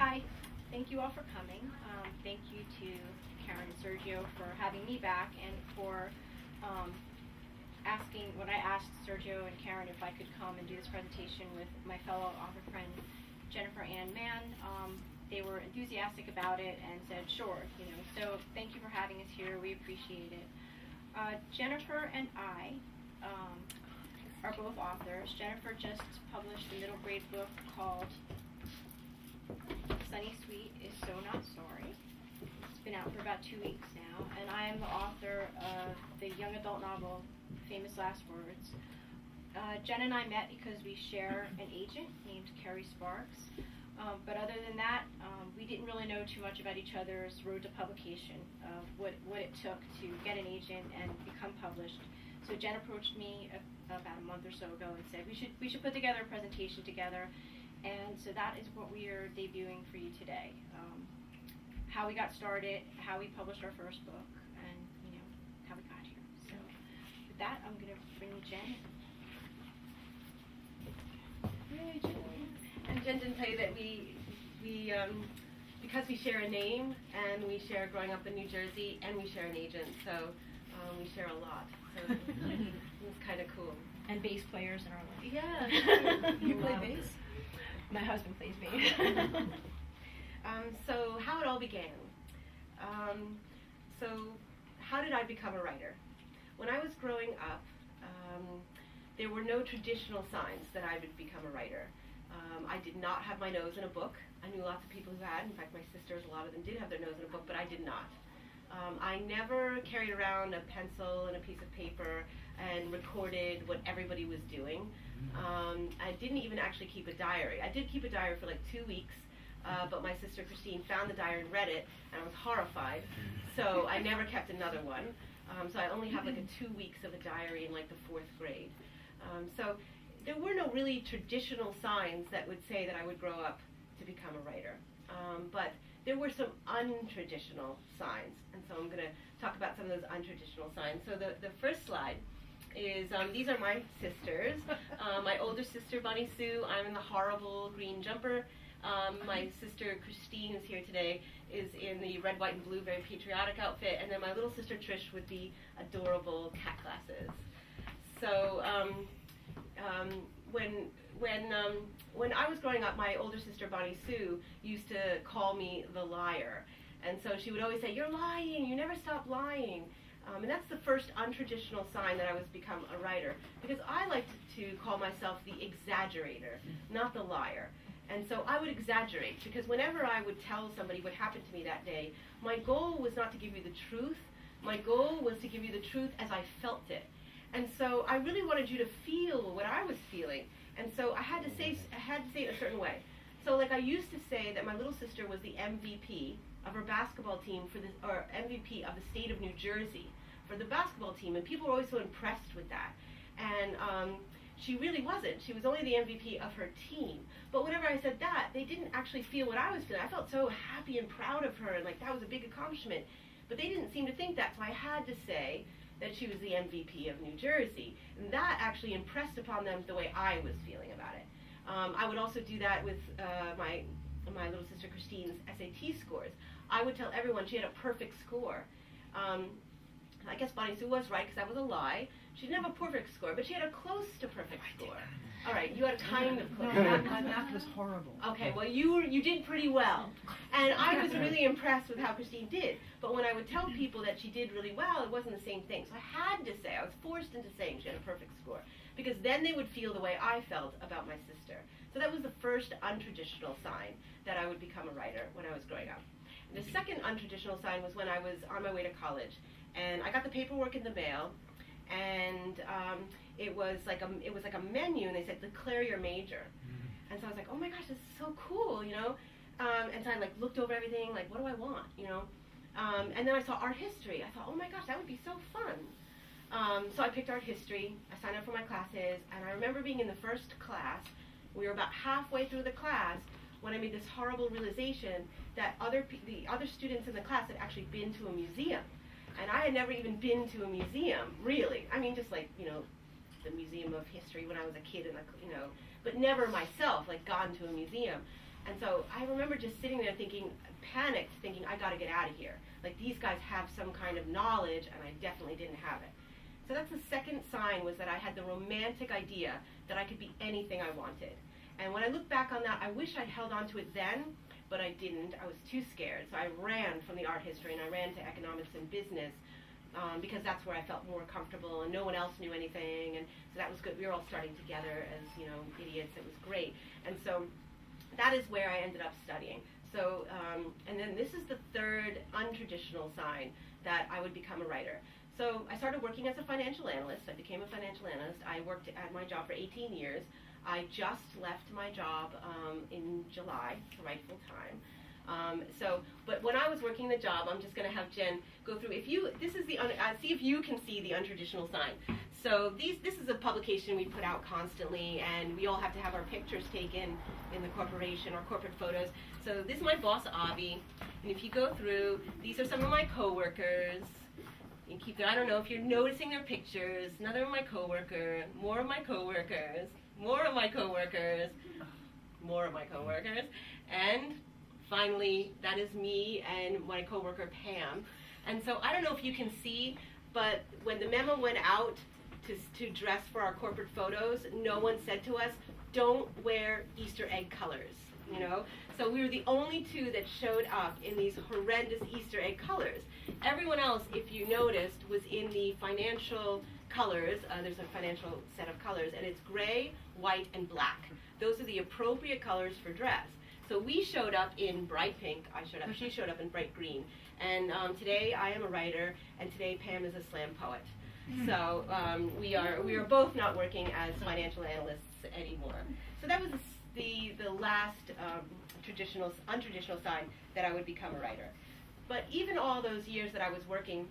Hi, thank you all for coming. Thank you to Karen and Sergio for having me back and for asking, when I asked Sergio and Karen if I could come and do this presentation with my fellow author friend Jennifer Ann Mann, they were enthusiastic about it and said sure, so thank you for having us here. We appreciate it. Jennifer and I are both authors. Jennifer just published a middle grade book called Sunny Sweet is So Not Sorry. It's been out for about 2 weeks now, and I am the author of the young adult novel Famous Last Words. Jen and I met because we share an agent named Carrie Sparks, but other than that, we didn't really know too much about each other's road to publication, what it took to get an agent and become published. So Jen approached me about a month or so ago and said we should put together a presentation together. And so that is what we are debuting for you today. How we got started, how we published our first book, and how we got here. So with that, I'm going to bring Jen. Yay, Jen. And Jen didn't tell you that we because we share a name and we share growing up in New Jersey and we share an agent, so we share a lot. So it's kind of cool. And bass players in our life. Yeah. You play bass? My husband plays bass. So how it all began. So how did I become a writer? When I was growing up, there were no traditional signs that I would become a writer. I did not have my nose in a book. I knew lots of people who had. In fact, my sisters, a lot of them did have their nose in a book, but I did not. I never carried around a pencil and a piece of paper and recorded what everybody was doing. I didn't even actually keep a diary. I did keep a diary for like 2 weeks, but my sister Christine found the diary and read it, and I was horrified. So I never kept another one. So I only have like 2 weeks of a diary in like the 4th grade. So there were no really traditional signs that would say that I would grow up to become a writer. But there were some untraditional signs, and so I'm going to talk about some of those untraditional signs. So the first slide is, these are my sisters. My older sister, Bunny Sue, I'm in the horrible green jumper. My sister, Christine, is here today, is in the red, white, and blue, very patriotic outfit. And then my little sister, Trish, with the adorable cat glasses. So when I was growing up, my older sister, Bonnie Sue, used to call me the liar. And so she would always say, "You're lying, you never stop lying." And that's the first untraditional sign that I was become a writer, because I liked to call myself the exaggerator, not the liar. And so I would exaggerate, because whenever I would tell somebody what happened to me that day, my goal was not to give you the truth. My goal was to give you the truth as I felt it. And so I really wanted you to feel what I was feeling. And so I had to say it a certain way. So like I used to say that my little sister was the MVP of her basketball team or MVP of the state of New Jersey for the basketball team, and people were always so impressed with that. And she really wasn't. She was only the MVP of her team. But whenever I said that, they didn't actually feel what I was feeling. I felt so happy and proud of her, and like that was a big accomplishment. But they didn't seem to think that, so I had to say that she was the MVP of New Jersey. And that actually impressed upon them the way I was feeling about it. I would also do that with my little sister Christine's SAT scores. I would tell everyone she had a perfect score. I guess Bonnie Sue was right, because that was a lie. She didn't have a perfect score, but she had a close to perfect score. All right, you had a kind of close. My math was horrible. Okay, well you did pretty well. And I was really impressed with how Christine did. But when I would tell people that she did really well, it wasn't the same thing. So I had to say, I was forced into saying she had a perfect score, because then they would feel the way I felt about my sister. So that was the first untraditional sign that I would become a writer when I was growing up. And the second untraditional sign was when I was on my way to college. And I got the paperwork in the mail, and it was like a menu, and they said, "Declare your major." And so I was like, "Oh my gosh, this is so cool, you know?" And so I like looked over everything, like, what do I want, you know? And then I saw art history. I thought, oh my gosh, that would be so fun. So I picked art history. I signed up for my classes, and I remember being in the first class. We were about halfway through the class when I made this horrible realization that the other students in the class had actually been to a museum. And I had never even been to a museum, really. I mean, just like, you know, the Museum of History when I was a kid, but never myself, like, gone to a museum. And so I remember just sitting there thinking, panicked, thinking, I got to get out of here. Like, these guys have some kind of knowledge, and I definitely didn't have it. So that's the second sign, was that I had the romantic idea that I could be anything I wanted. And when I look back on that, I wish I'd held on to it then, but I didn't. I was too scared. So I ran from the art history, and I ran to economics and business, because that's where I felt more comfortable, and no one else knew anything, and so that was good. We were all starting together as, idiots. It was great. And so that is where I ended up studying. So, and then this is the third untraditional sign that I would become a writer. So I started working as a financial analyst. I became a financial analyst. I worked at my job for 18 years. I just left my job in July to write full time. But when I was working the job, I'm just going to have Jen go through. See if you can see the untraditional sign. So this is a publication we put out constantly, and we all have to have our pictures taken in the corporation, our corporate photos. So this is my boss, Avi, and if you go through, these are some of my coworkers. You keep there. I don't know if you're noticing their pictures. Another of my coworkers, more of my coworkers, more of my coworkers, more of my coworkers, and finally, that is me and my coworker Pam. And so I don't know if you can see, but when the memo went out to dress for our corporate photos, no one said to us, "Don't wear Easter egg colors." So we were the only two that showed up in these horrendous Easter egg colors. Everyone else, if you noticed, was in the financial colors. There's a financial set of colors, and it's gray, white, and black. Those are the appropriate colors for dress. So we showed up in bright pink. She showed up in bright green. And today I am a writer, and today Pam is a slam poet. So we are both not working as financial analysts anymore. So that was the last untraditional sign that I would become a writer. But even all those years that I was working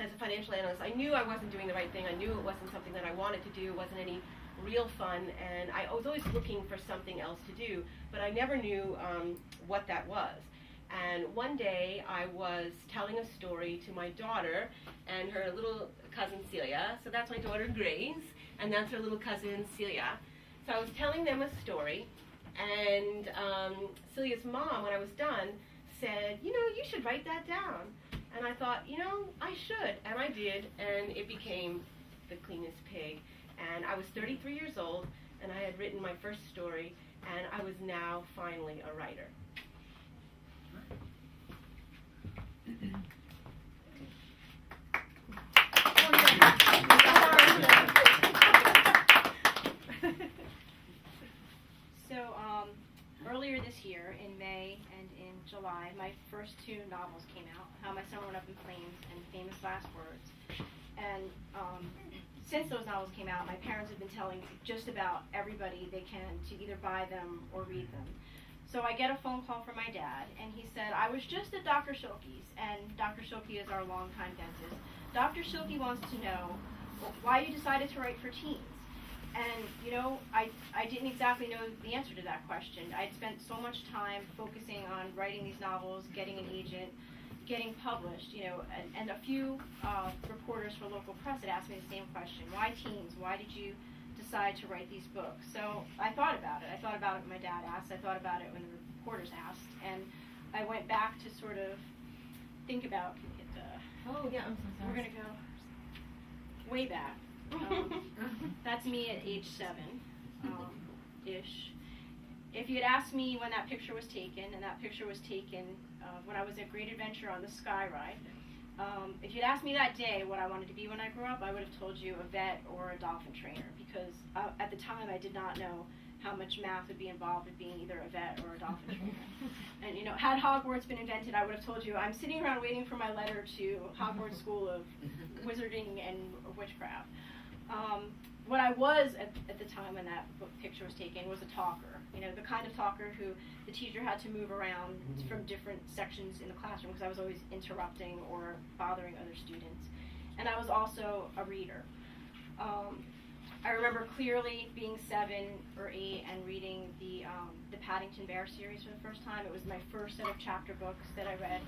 as a financial analyst, I knew I wasn't doing the right thing. I knew it wasn't something that I wanted to do. It wasn't any real fun, and I was always looking for something else to do, but I never knew what that was. And one day I was telling a story to my daughter and her little cousin Celia. So that's my daughter Grace, and that's her little cousin Celia. So I was telling them a story, and Celia's mom, when I was done, said, you should write that down. And I thought, I should, and I did, and it became The Cleanest Pig. And I was 33 years old, and I had written my first story, and I was now finally a writer. So earlier this year, in May and in July, my first two novels came out, How My Son Went Up in Flames and Famous Last Words. And since those novels came out, my parents have been telling just about everybody they can to either buy them or read them. So I get a phone call from my dad, and he said, I was just at Dr. Schilke's, and Dr. Schilke is our longtime dentist. Dr. Schilke wants to know why you decided to write for teens. And, I didn't exactly know the answer to that question. I'd spent so much time focusing on writing these novels, getting an agent, getting published, and a few reporters for local press had asked me the same question. Why teens? Why did you decide to write these books? So I thought about it. I thought about it when my dad asked. I thought about it when the reporters asked. And I went back to sort of think about, Oh, yeah, I'm so sorry. we're going to go way back. That's me at age 7-ish. If you had asked me when that picture was taken, and that picture was taken when I was at Great Adventure on the Sky Ride, if you'd asked me that day what I wanted to be when I grew up, I would have told you a vet or a dolphin trainer, because at the time I did not know how much math would be involved with being either a vet or a dolphin trainer. And had Hogwarts been invented, I would have told you I'm sitting around waiting for my letter to Hogwarts School of Wizarding and Witchcraft. What I was at the time when that picture was taken was a talker, the kind of talker who the teacher had to move around from different sections in the classroom because I was always interrupting or bothering other students. And I was also a reader. I remember clearly being 7 or 8 and reading the Paddington Bear series for the first time. It was my first set of chapter books that I read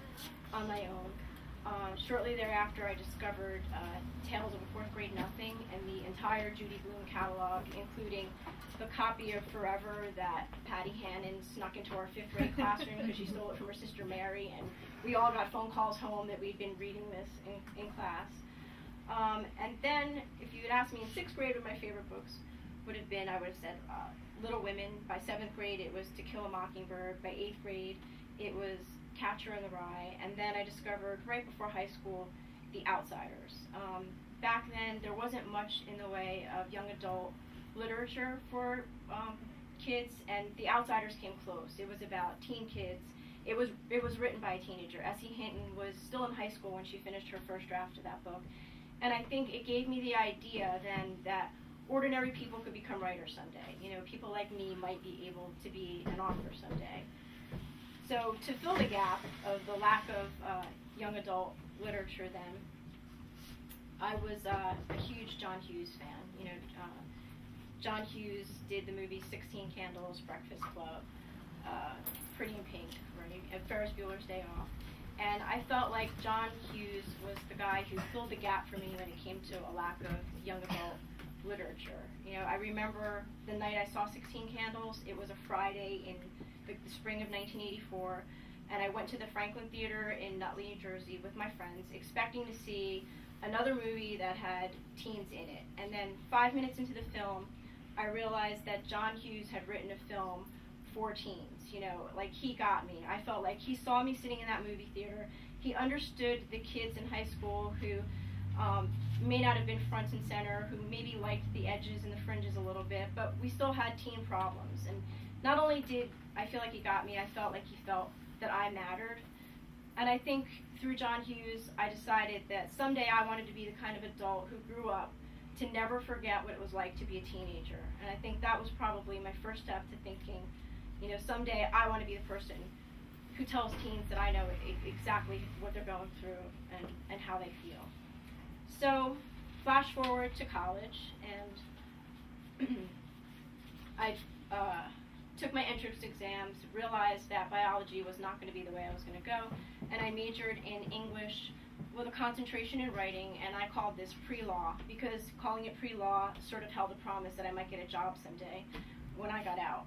on my own. Shortly thereafter, I discovered Tales of a Fourth Grade Nothing and the entire Judy Blume catalog, including the copy of Forever that Patty Hannon snuck into our 5th grade classroom because she stole it from her sister Mary, and we all got phone calls home that we'd been reading this in class. And then, if you had asked me in 6th grade what my favorite books would have been, I would have said Little Women. By 7th grade, it was To Kill a Mockingbird. By 8th grade, it was Catcher in the Rye. And then I discovered, right before high school, The Outsiders. Back then, there wasn't much in the way of young adult literature for kids, and The Outsiders came close. It was about teen kids. It was written by a teenager. Essie Hinton was still in high school when she finished her first draft of that book. And I think it gave me the idea then that ordinary people could become writers someday. You know, people like me might be able to be an author someday. So to fill the gap of the lack of young adult literature then, I was a huge John Hughes fan. You know, John Hughes did the movie 16 Candles, Breakfast Club, Pretty in Pink, right, and Ferris Bueller's Day Off. And I felt like John Hughes was the guy who filled the gap for me when it came to a lack of young adult literature. You know, I remember the night I saw 16 Candles. It was a Friday in the spring of 1984, and I went to the Franklin Theater in Nutley, New Jersey with my friends, expecting to see another movie that had teens in it. And then 5 minutes into the film, I realized that John Hughes had written a film for teens. You know, like, he got me. I felt like he saw me sitting in that movie theater. He understood the kids in high school who may not have been front and center, who maybe liked the edges and the fringes a little bit, but we still had teen problems. And not only did I feel like he got me, I felt like he felt that I mattered. And I think through John Hughes, I decided that someday I wanted to be the kind of adult who grew up to never forget what it was like to be a teenager. And I think that was probably my first step to thinking, you know, someday I want to be the person who tells teens that I know exactly what they're going through and how they feel. So, flash forward to college, and I took my entrance exams, realized that biology was not going to be the way I was going to go, and I majored in English with a concentration in writing, and I called this pre-law, because calling it pre-law sort of held a promise that I might get a job someday when I got out.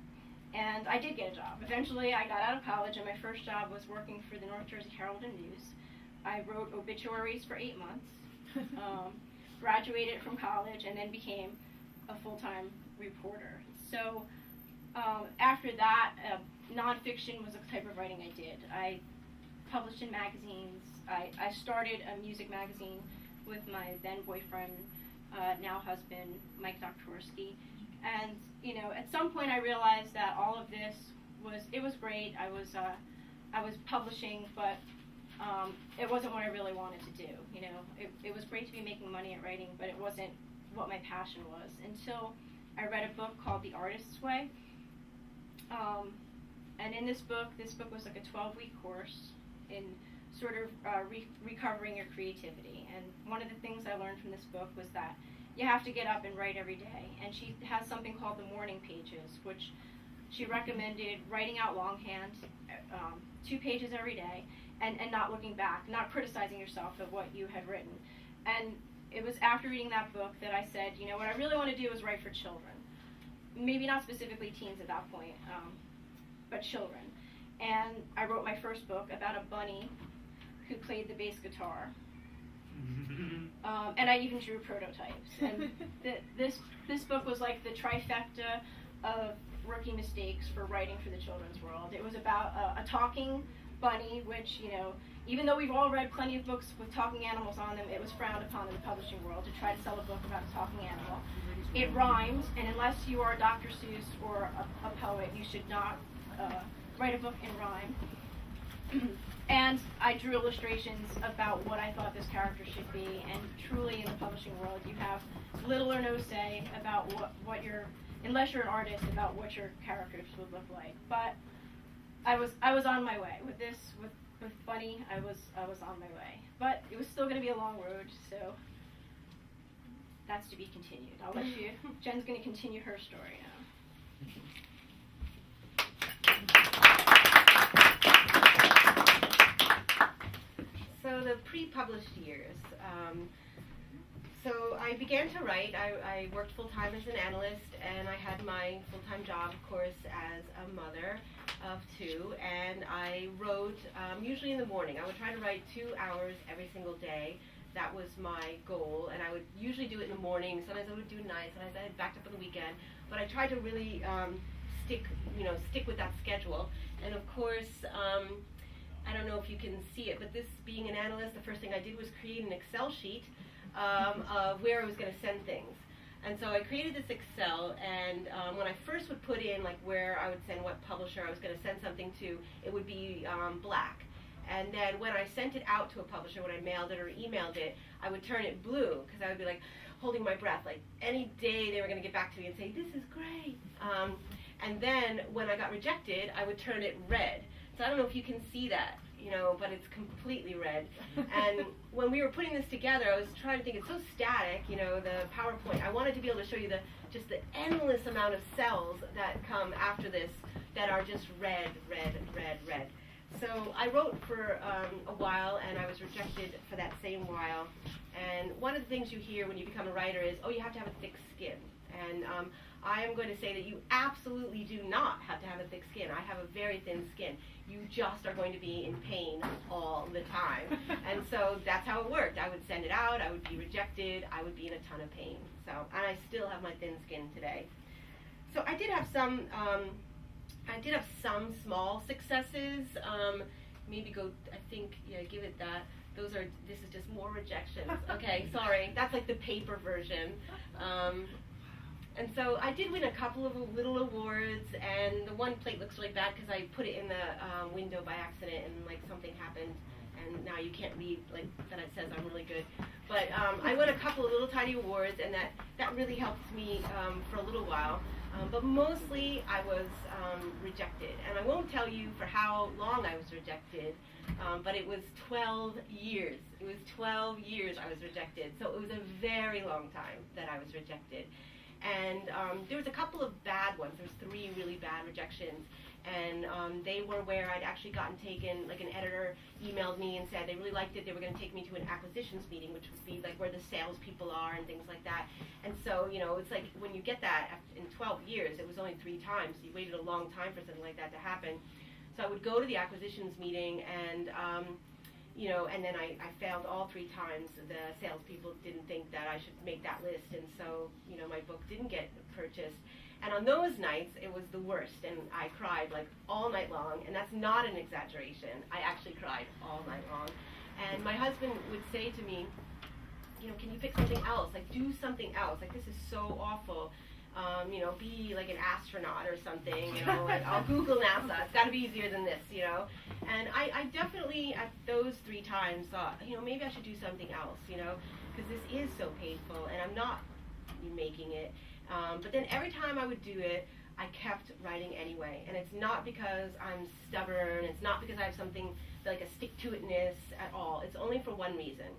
And I did get a job. Eventually, I got out of college, and my first job was working for the North Jersey Herald and News. I wrote obituaries for 8 months, graduated from college, and then became a full-time reporter. So after that, nonfiction was the type of writing I did. I published in magazines. I started a music magazine with my then boyfriend, now husband, Mike Doktorsky. And, you know, at some point I realized that all of this was great. I was publishing, but it wasn't what I really wanted to do. You know, it was great to be making money at writing, but it wasn't what my passion was until I read a book called The Artist's Way. And in this book was like a 12-week course in sort of recovering your creativity. And one of the things I learned from this book was that you have to get up and write every day. And she has something called the morning pages, which she recommended writing out longhand, 2 pages every day, and not looking back, not criticizing yourself of what you had written. And it was after reading that book that I said, you know, what I really want to do is write for children. Maybe not specifically teens at that point, but children. And I wrote my first book about a bunny who played the bass guitar. And I even drew prototypes. And this book was like the trifecta of rookie mistakes for writing for the children's world. It was about a talking bunny, which, you know, even though we've all read plenty of books with talking animals on them, it was frowned upon in the publishing world to try to sell a book about a talking animal. It rhymes, and unless you are Dr. Seuss or a poet, you should not write a book in rhyme. And I drew illustrations about what I thought this character should be, and truly in the publishing world you have little or no say about what your, unless you're an artist, about what your characters would look like. But I was on my way with this, with Bunny. I was on my way, but it was still going to be a long road, so that's to be continued. I'll let you. Jen's going to continue her story now. So the pre-published years. So I began to write. I worked full-time as an analyst, and I had my full-time job, of course, as a mother of two, and I wrote usually in the morning. I would try to write 2 hours every single day. That was my goal, and I would usually do it in the morning. Sometimes I would do nights, sometimes I backed up on the weekend, but I tried to really stick with that schedule. And of course, I don't know if you can see it, but this being an analyst, the first thing I did was create an Excel sheet of where I was going to send things. And so I created this Excel, and when I first would put in like where I would send what publisher I was going to send something to, it would be black. And then when I sent it out to a publisher, when I mailed it or emailed it, I would turn it blue, because I would be like holding my breath, like any day they were going to get back to me and say, this is great. And then when I got rejected, I would turn it red. So I don't know if you can see that, but it's completely red. And when we were putting this together, I was trying to think, it's so static, the PowerPoint. I wanted to be able to show you just the endless amount of cells that come after this that are just red, red, red, red. So I wrote for a while, and I was rejected for that same while. And one of the things you hear when you become a writer is, oh, you have to have a thick skin. And I am going to say that you absolutely do not have to have a thick skin. I have a very thin skin. You just are going to be in pain all the time. And so that's how it worked. I would send it out, I would be rejected, I would be in a ton of pain. And I still have my thin skin today. So I did have some small successes. Maybe give it that. This is just more rejections. Okay, sorry. That's like the paper version. And so I did win a couple of little awards, and the one plate looks really bad because I put it in the window by accident, and like something happened, and now you can't read like that it says I'm really good. But I won a couple of little tiny awards, and that really helped me for a little while. But mostly I was rejected, and I won't tell you for how long I was rejected, but it was 12 years. It was 12 years I was rejected, so it was a very long time that I was rejected. And there was a couple of bad ones. There was 3 really bad rejections, and they were where I'd actually gotten taken, like an editor emailed me and said they really liked it, they were going to take me to an acquisitions meeting, which would be like where the salespeople are and things like that. And so, it's like when you get that in 12 years, it was only 3 times, so you waited a long time for something like that to happen. So I would go to the acquisitions meeting, and and then I failed all 3 times. The salespeople didn't think that I should make that list, and so, my book didn't get purchased. And on those nights, it was the worst, and I cried like all night long, and that's not an exaggeration. I actually cried all night long. And my husband would say to me, can you pick something else? Like, do something else. Like, this is so awful. Be like an astronaut or something, like I'll Google NASA. It's got to be easier than this, And I definitely, at those 3 times, thought, maybe I should do something else, because this is so painful, and I'm not making it. But then every time I would do it, I kept writing anyway. And it's not because I'm stubborn. It's not because I have something like a stick-to-itness at all. It's only for one reason.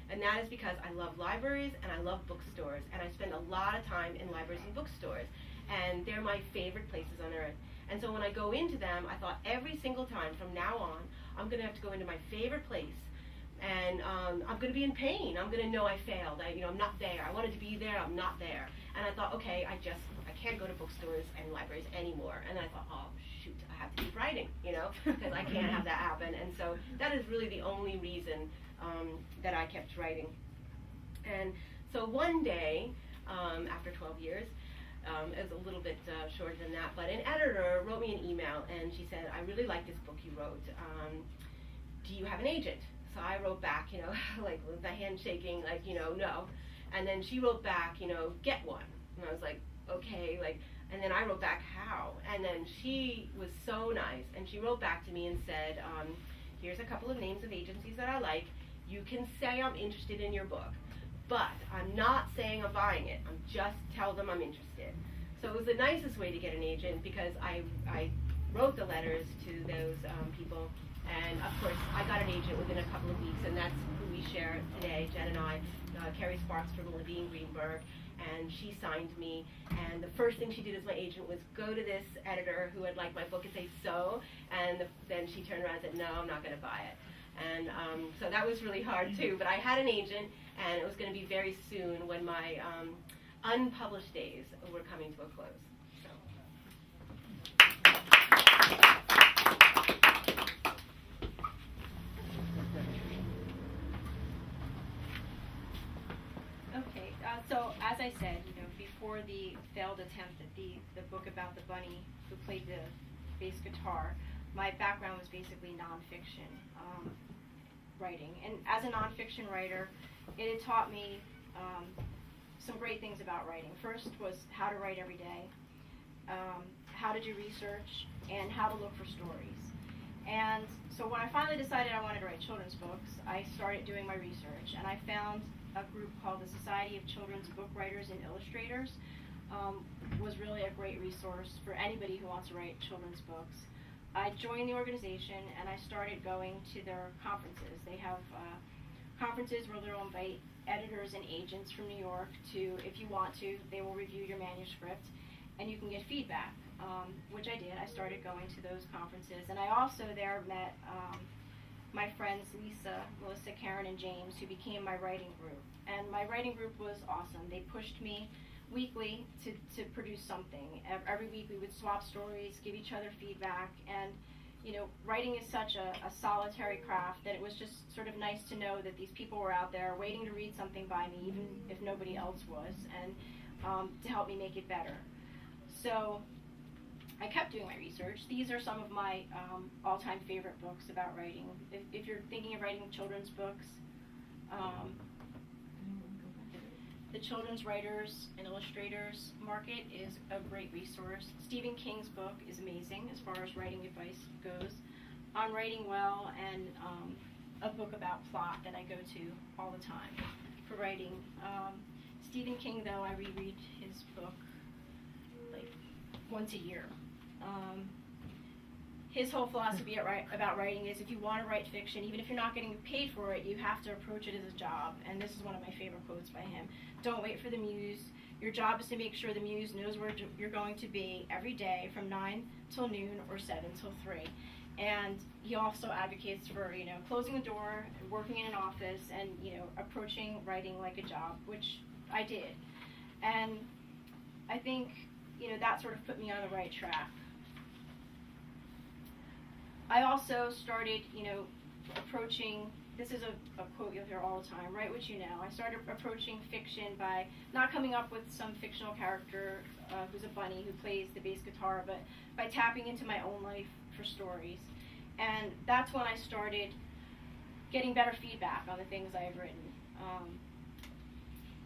And that is because I love libraries and I love bookstores, and I spend a lot of time in libraries and bookstores, and they're my favorite places on earth. And so when I go into them, I thought every single time from now on, I'm going to have to go into my favorite place, and I'm going to be in pain. I'm going to know I failed. I'm not there. I wanted to be there. I'm not there. And I thought, okay, I can't go to bookstores and libraries anymore. And I thought, oh, shoot, I have to keep writing, because I can't have that happen. And so that is really the only reason that I kept writing. And so one day, after 12 years, it was a little bit shorter than that, but an editor wrote me an email, and she said, I really like this book you wrote. Do you have an agent? So I wrote back, like with my hand shaking, like, no. And then she wrote back, get one. And I was like, okay, and then I wrote back, how? And then she was so nice, and she wrote back to me and said, here's a couple of names of agencies that I like. You can say I'm interested in your book, but I'm not saying I'm buying it. I'm just tell them I'm interested. So it was the nicest way to get an agent, because I wrote the letters to those people, and of course I got an agent within a couple of weeks, and that's who we share today, Jen and I, Carrie Sparks from Levine Greenberg, and she signed me, and the first thing she did as my agent was go to this editor who had liked my book and say so, and then she turned around and said, no, I'm not going to buy it. And so that was really hard too. But I had an agent, and it was going to be very soon when my unpublished days were coming to a close. So. Okay, so as I said, before the failed attempt at the book about the bunny who played the bass guitar, my background was basically nonfiction writing. And as a nonfiction writer, it had taught me some great things about writing. First was how to write every day, how to do research, and how to look for stories. And so when I finally decided I wanted to write children's books, I started doing my research, and I found a group called the Society of Children's Book Writers and Illustrators. Was really a great resource for anybody who wants to write children's books. I joined the organization and I started going to their conferences. They have conferences where they'll invite editors and agents from New York to, if you want to, they will review your manuscript and you can get feedback, which I did. I started going to those conferences, and I also there met my friends Lisa, Melissa, Karen, and James, who became my writing group. And my writing group was awesome. They pushed me weekly to produce something. Every week we would swap stories, give each other feedback, and writing is such a solitary craft that it was just sort of nice to know that these people were out there waiting to read something by me, even if nobody else was, and to help me make it better. So I kept doing my research. These are some of my all-time favorite books about writing. If you're thinking of writing children's books, the Children's Writers and Illustrators Market is a great resource. Stephen King's book is amazing as far as writing advice goes. On Writing Well, and a book about plot that I go to all the time for writing. Stephen King, though, I reread his book like once a year. His whole philosophy about writing is if you want to write fiction, even if you're not getting paid for it, you have to approach it as a job. And this is one of my favorite quotes by him. Don't wait for the muse. Your job is to make sure the muse knows where you're going to be every day from 9 till noon or 7 till 3. And he also advocates for, closing the door, working in an office, and, approaching writing like a job, which I did. And I think, that sort of put me on the right track. I also started, approaching, this is a quote you'll hear all the time, write what you know. I started approaching fiction by not coming up with some fictional character who's a bunny who plays the bass guitar, but by tapping into my own life for stories. And that's when I started getting better feedback on the things I have written.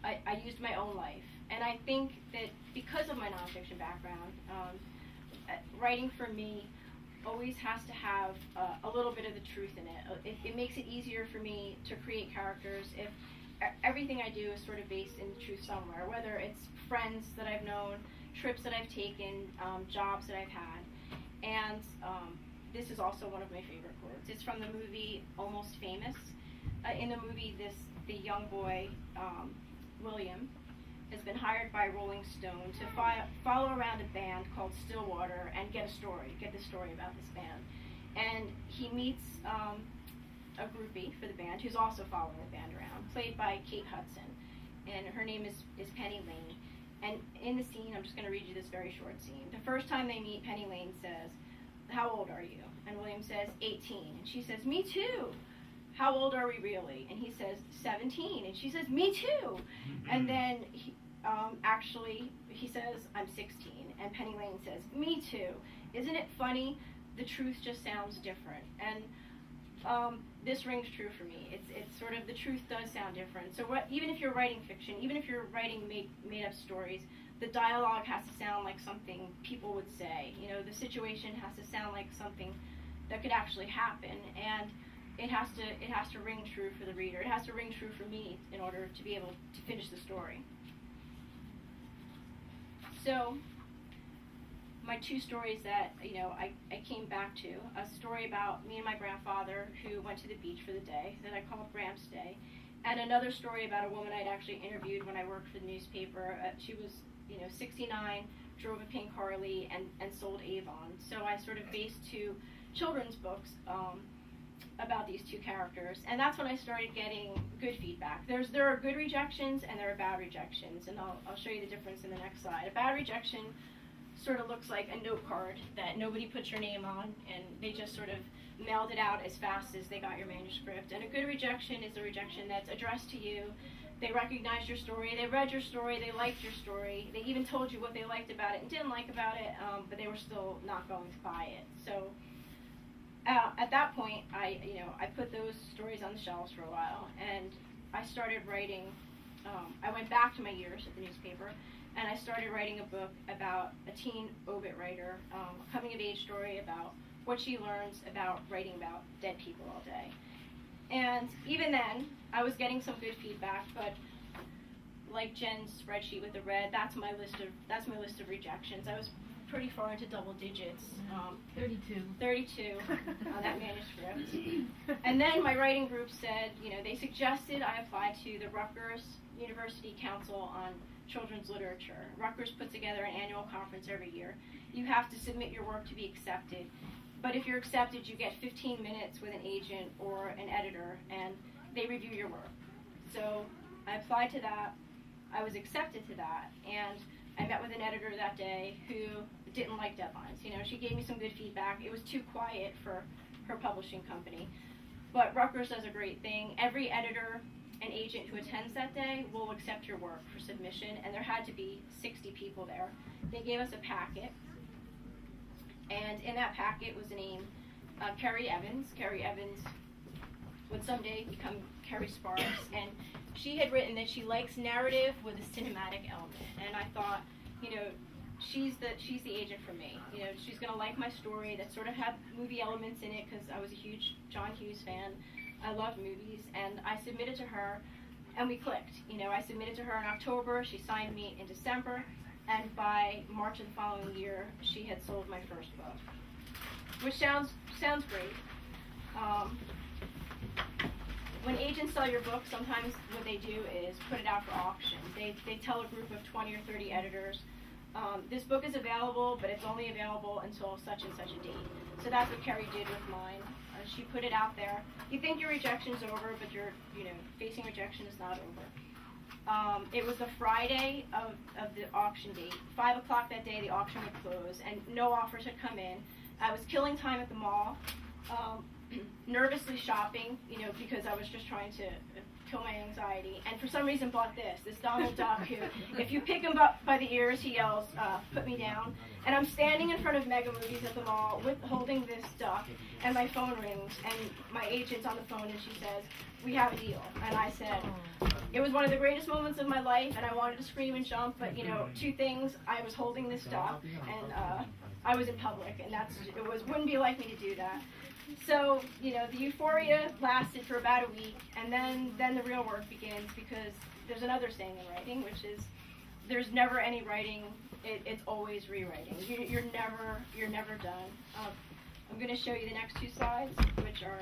I used my own life. And I think that because of my nonfiction background, writing for me always has to have a little bit of the truth in it. It makes it easier for me to create characters if everything I do is sort of based in the truth somewhere, whether it's friends that I've known, trips that I've taken, jobs that I've had. And this is also one of my favorite quotes. It's from the movie Almost Famous. In the movie, the young boy, William, has been hired by Rolling Stone to follow around a band called Stillwater and get the story about this band. And he meets a groupie for the band who's also following the band around, played by Kate Hudson, and her name is Penny Lane. And in the scene, I'm just going to read you this very short scene. The first time they meet, Penny Lane says, "How old are you?" And William says, 18. And she says, "Me too. How old are we really?" And he says, 17. And she says, "Me too." And then he says, "I'm 16. And Penny Lane says, "Me too." Isn't it funny? The truth just sounds different. And this rings true for me. It's sort of, the truth does sound different. So even if you're writing fiction, even if you're writing made-up stories, the dialogue has to sound like something people would say. The situation has to sound like something that could actually happen. And it has to ring true for the reader. It has to ring true for me in order to be able to finish the story. So, my two stories that, I came back to, a story about me and my grandfather who went to the beach for the day, that I called Gramps Day, and another story about a woman I'd actually interviewed when I worked for the newspaper. She was, 69, drove a pink Harley, and sold Avon. So I sort of based two children's books about these two characters, and that's when I started getting good feedback. There are good rejections and there are bad rejections, and I'll show you the difference in the next slide. A bad rejection sort of looks like a note card that nobody put your name on, and they just sort of mailed it out as fast as they got your manuscript. And a good rejection is a rejection that's addressed to you. They recognized your story, they read your story, they liked your story, they even told you what they liked about it and didn't like about it, but they were still not going to buy it. So at that point, I put those stories on the shelves for a while, and I started writing. I went back to my years at the newspaper, and I started writing a book about a teen obit writer, a coming-of-age story about what she learns about writing about dead people all day. And even then, I was getting some good feedback, but like Jen's spreadsheet with the red, that's my list of rejections. I was pretty far into double digits. 32 on that manuscript. And then my writing group said, they suggested I apply to the Rutgers University Council on Children's Literature. Rutgers puts together an annual conference every year. You have to submit your work to be accepted. But if you're accepted, you get 15 minutes with an agent or an editor, and they review your work. So I applied to that. I was accepted to that, and I met with an editor that day who didn't like deadlines. She gave me some good feedback. It was too quiet for her publishing company. But Rutgers does a great thing. Every editor and agent who attends that day will accept your work for submission, and there had to be 60 people there. They gave us a packet, and in that packet was the name Carrie Evans. Carrie Evans would someday become Carrie Sparks, and she had written that she likes narrative with a cinematic element. And I thought, she's the agent for me. She's gonna like my story that sort of had movie elements in it because I was a huge John Hughes fan. I love movies, and I submitted to her, and we clicked. I submitted to her in October. She signed me in December. And by March of the following year, she had sold my first book, which sounds great. When agents sell your book, sometimes what they do is put it out for auction. They tell a group of 20 or 30 editors, this book is available, but it's only available until such and such a date. So that's what Carrie did with mine. She put it out there. You think your rejection's over, but facing rejection is not over. It was the Friday of the auction date. 5 o'clock that day, the auction would close, and no offers had come in. I was killing time at the mall, nervously shopping, because I was just trying to kill my anxiety. And for some reason, bought this Donald Duck, who, if you pick him up by the ears, he yells, "Put me down." And I'm standing in front of Mega Movies at the mall holding this duck, and my phone rings, and my agent's on the phone, and she says, "We have a deal." And I said, it was one of the greatest moments of my life, and I wanted to scream and jump, but two things: I was holding this duck, and I was in public, and wouldn't be like me to do that. So the euphoria lasted for about a week, and then the real work begins, because there's another saying in writing, which is there's never any writing; it's always rewriting. You're never done. I'm going to show you the next two slides, which are.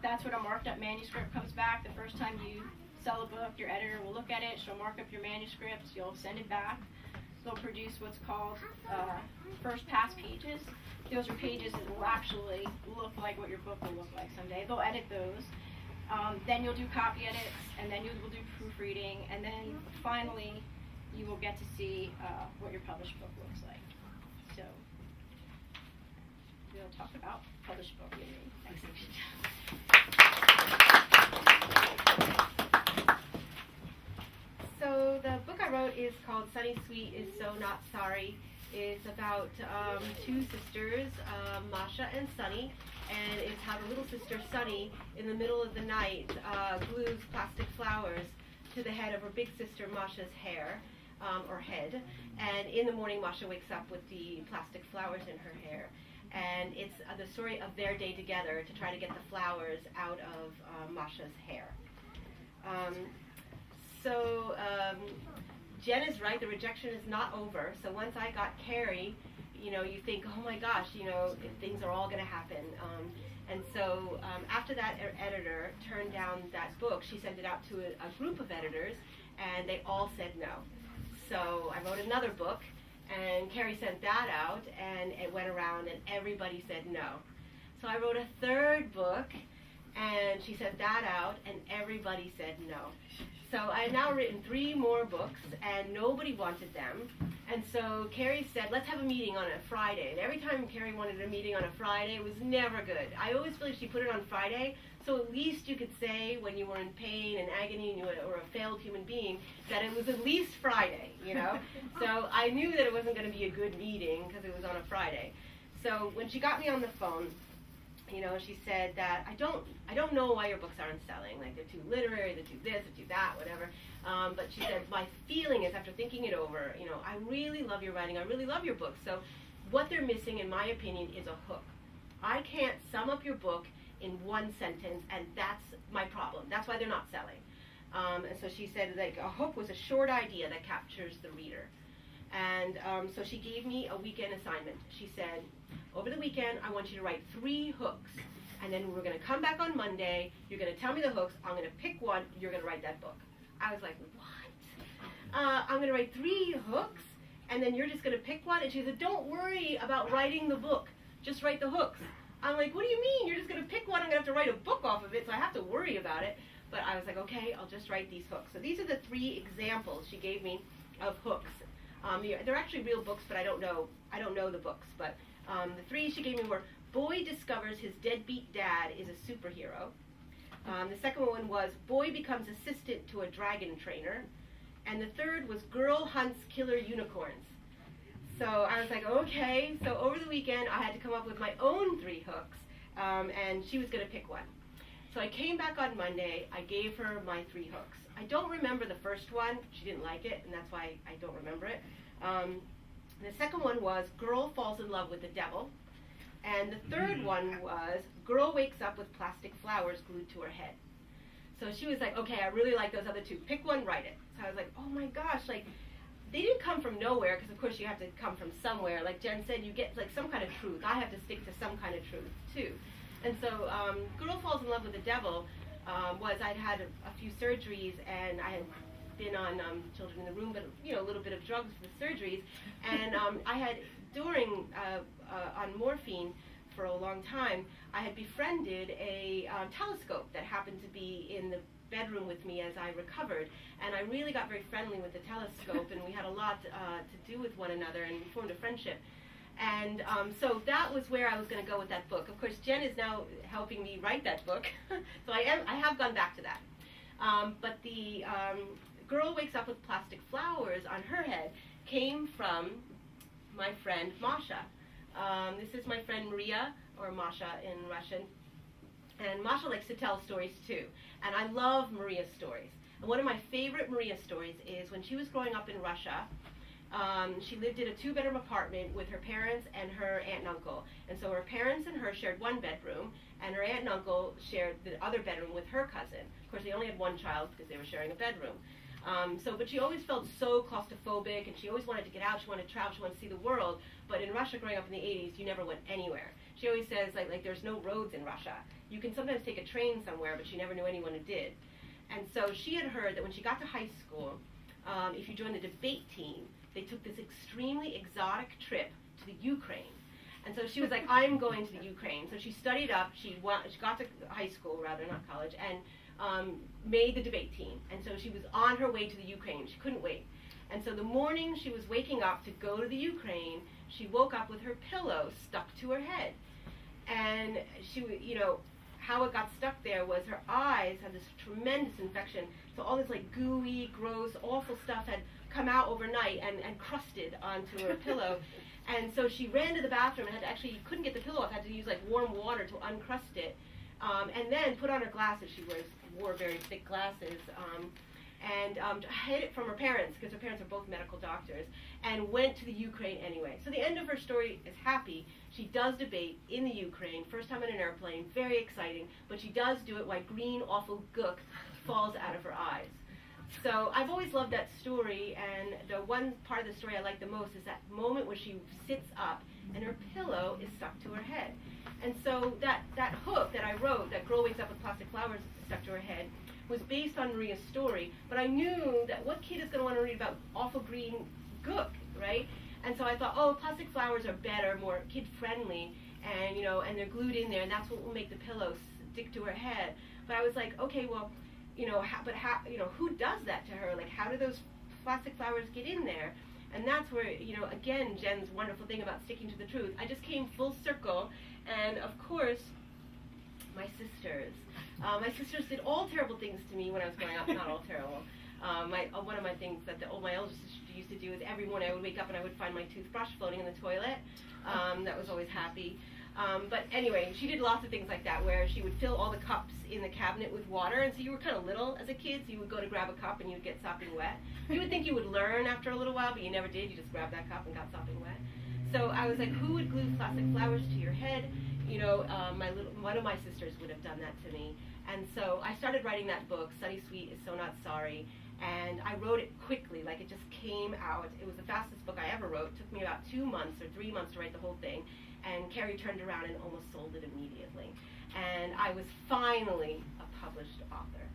That's what a marked up manuscript comes back. The first time you sell a book, your editor will look at it, she'll mark up your manuscripts, you'll send it back. They'll produce what's called first pass pages. Those are pages that will actually look like what your book will look like someday. They'll edit those. Then you'll do copy edits, and then you will do proofreading, and then finally you will get to see what your published book looks like. So we'll talk about published book in the next section. So the book I wrote is called Sunny Sweet is So Not Sorry. It's about two sisters, Masha and Sunny, and it's how the little sister Sunny, in the middle of the night, glues plastic flowers to the head of her big sister Masha's hair, or head, and in the morning Masha wakes up with the plastic flowers in her hair. And it's the story of their day together to try to get the flowers out of Masha's hair. Jen is right, the rejection is not over. So once I got Carrie, you think, oh my gosh, things are all going to happen. And so after that editor turned down that book, she sent it out to a group of editors, and they all said no. So I wrote another book, And Carrie sent that out, and it went around, and everybody said no. So I wrote a third book, and she sent that out, and everybody said no. So I have now written 3 more books, and nobody wanted them. And so Carrie said, let's have a meeting on a Friday. And every time Carrie wanted a meeting on a Friday, it was never good. I always feel like she put it on Friday, so at least you could say when you were in pain and agony and you were a failed human being, that it was at least Friday, you know? So I knew that it wasn't going to be a good meeting because it was on a Friday. So when she got me on the phone, you know, she said that I don't know why your books aren't selling. Like, they're too literary, they're too this, they're too that, whatever. But she said, my feeling is, after thinking it over, you know, I really love your writing, I really love your books. So what they're missing, in my opinion, is a hook. I can't sum up your book in one sentence, and that's my problem. That's why they're not selling. And so she said, like, a hook was a short idea that captures the reader. And so she gave me a weekend assignment. She said, over the weekend, I want you to write 3 hooks. And then we're going to come back on Monday. You're going to tell me the hooks. I'm going to pick one. You're going to write that book. I was like, what? I'm going to write 3 hooks, and then you're just going to pick one? And she said, don't worry about writing the book. Just write the hooks. I'm like, what do you mean? You're just going to pick one. I'm going to have to write a book off of it, so I have to worry about it. But I was like, okay, I'll just write these hooks. So these are the 3 examples she gave me of hooks. They're actually real books, but I don't know the books. But the 3 she gave me were, boy discovers his deadbeat dad is a superhero. The second one was, boy becomes assistant to a dragon trainer. And the third was, girl hunts killer unicorns. So I was like, okay. So over the weekend, I had to come up with my own 3 hooks, and she was going to pick one. So I came back on Monday. I gave her my 3 hooks. I don't remember the first one. She didn't like it, and that's why I don't remember it. The second one was, girl falls in love with the devil. And the third one was, girl wakes up with plastic flowers glued to her head. So she was like, okay, I really like those other 2. Pick one, write it. So I was like, oh my gosh, like, they didn't come from nowhere, because of course you have to come from somewhere. Like Jen said, you get like some kind of truth. I have to stick to some kind of truth too. And so Girl Falls in Love with the Devil was, I'd had a few surgeries, and I had been on Children in the Room, but you know, a little bit of drugs for the surgeries. And I had, during, on morphine for a long time, I had befriended a telescope that happened to be in the bedroom with me as I recovered, and I really got very friendly with the telescope, and we had a lot to do with one another, and we formed a friendship. And so that was where I was going to go with that book. Of course, Jen is now helping me write that book, so I have gone back to that. But the girl wakes up with plastic flowers on her head came from my friend Masha. This is my friend Maria, or Masha in Russian. And Masha likes to tell stories too. And I love Maria's stories. And one of my favorite Maria stories is when she was growing up in Russia. She lived in a 2-bedroom apartment with her parents and her aunt and uncle. And so her parents and her shared one bedroom, and her aunt and uncle shared the other bedroom with her cousin. Of course, they only had one child because they were sharing a bedroom. But she always felt so claustrophobic, and she always wanted to get out, she wanted to travel, she wanted to see the world. But in Russia, growing up in the 80s, you never went anywhere. She always says, like there's no roads in Russia. You can sometimes take a train somewhere, but she never knew anyone who did. And so she had heard that when she got to high school, if you joined the debate team, they took this extremely exotic trip to the Ukraine. And so she was like, I'm going to the Ukraine. So she studied up, she got to high school, rather, not college, and made the debate team. And so she was on her way to the Ukraine. She couldn't wait. And so the morning she was waking up to go to the Ukraine, she woke up with her pillow stuck to her head. And she, you know, how it got stuck there was her eyes had this tremendous infection. So all this like gooey, gross, awful stuff had come out overnight and crusted onto her pillow. And so she ran to the bathroom and had to actually, couldn't get the pillow off, had to use like warm water to uncrust it. And then put on her glasses. She wore very thick glasses. And hid it from her parents, because her parents are both medical doctors, and went to the Ukraine anyway. So the end of her story is happy. She does debate in the Ukraine, first time in an airplane, very exciting, but she does do it while green, awful gook falls out of her eyes. So I've always loved that story, and the one part of the story I like the most is that moment where she sits up and her pillow is stuck to her head. And so that hook that I wrote, that girl wakes up with plastic flowers stuck to her head, was based on Maria's story, but I knew that what kid is going to want to read about awful green gook, right? And so I thought, oh, plastic flowers are better, more kid-friendly, and and they're glued in there, and that's what will make the pillow stick to her head. But I was like, okay, well, who does that to her? Like, how do those plastic flowers get in there? And that's where, again, Jen's wonderful thing about sticking to the truth. I just came full circle, and of course, my sisters. My sisters did all terrible things to me when I was growing up. Not all terrible. One of my things that my older sister used to do is every morning I would wake up and I would find my toothbrush floating in the toilet. That was always happy. But anyway, she did lots of things like that, where she would fill all the cups in the cabinet with water, and so you were kind of little as a kid, so you would go to grab a cup and you would get sopping wet. You would think you would learn after a little while, but you never did. You just grabbed that cup and got sopping wet. So I was like, who would glue plastic flowers to your head? One of my sisters would have done that to me. And so I started writing that book, Sunny Sweet is So Not Sorry, and I wrote it quickly, like it just came out. It was the fastest book I ever wrote. It took me about 2 months or 3 months to write the whole thing, and Carrie turned around and almost sold it immediately. And I was finally a published author.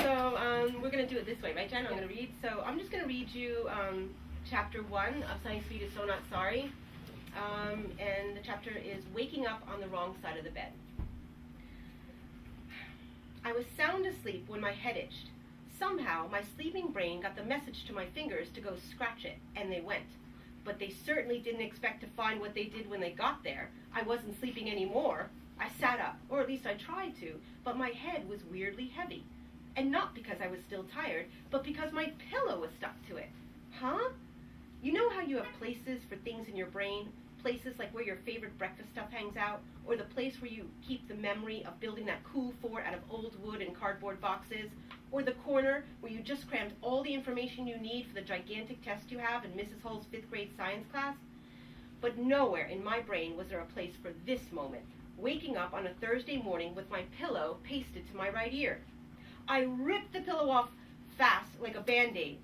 So we're going to do it this way, right, Jen? I'm going to read. So I'm just going to read you chapter 1 of Sunny Sweet is So Not Sorry. And the chapter is Waking Up on the Wrong Side of the Bed. I was sound asleep when my head itched. Somehow, my sleeping brain got the message to my fingers to go scratch it, and they went. But they certainly didn't expect to find what they did when they got there. I wasn't sleeping anymore. I sat up, or at least I tried to, but my head was weirdly heavy. And not because I was still tired, but because my pillow was stuck to it. Huh? You know how you have places for things in your brain? Places like where your favorite breakfast stuff hangs out, or the place where you keep the memory of building that cool fort out of old wood and cardboard boxes, or the corner where you just crammed all the information you need for the gigantic test you have in Mrs. Hull's 5th grade science class. But nowhere in my brain was there a place for this moment, waking up on a Thursday morning with my pillow pasted to my right ear. I ripped the pillow off fast like a Band-Aid,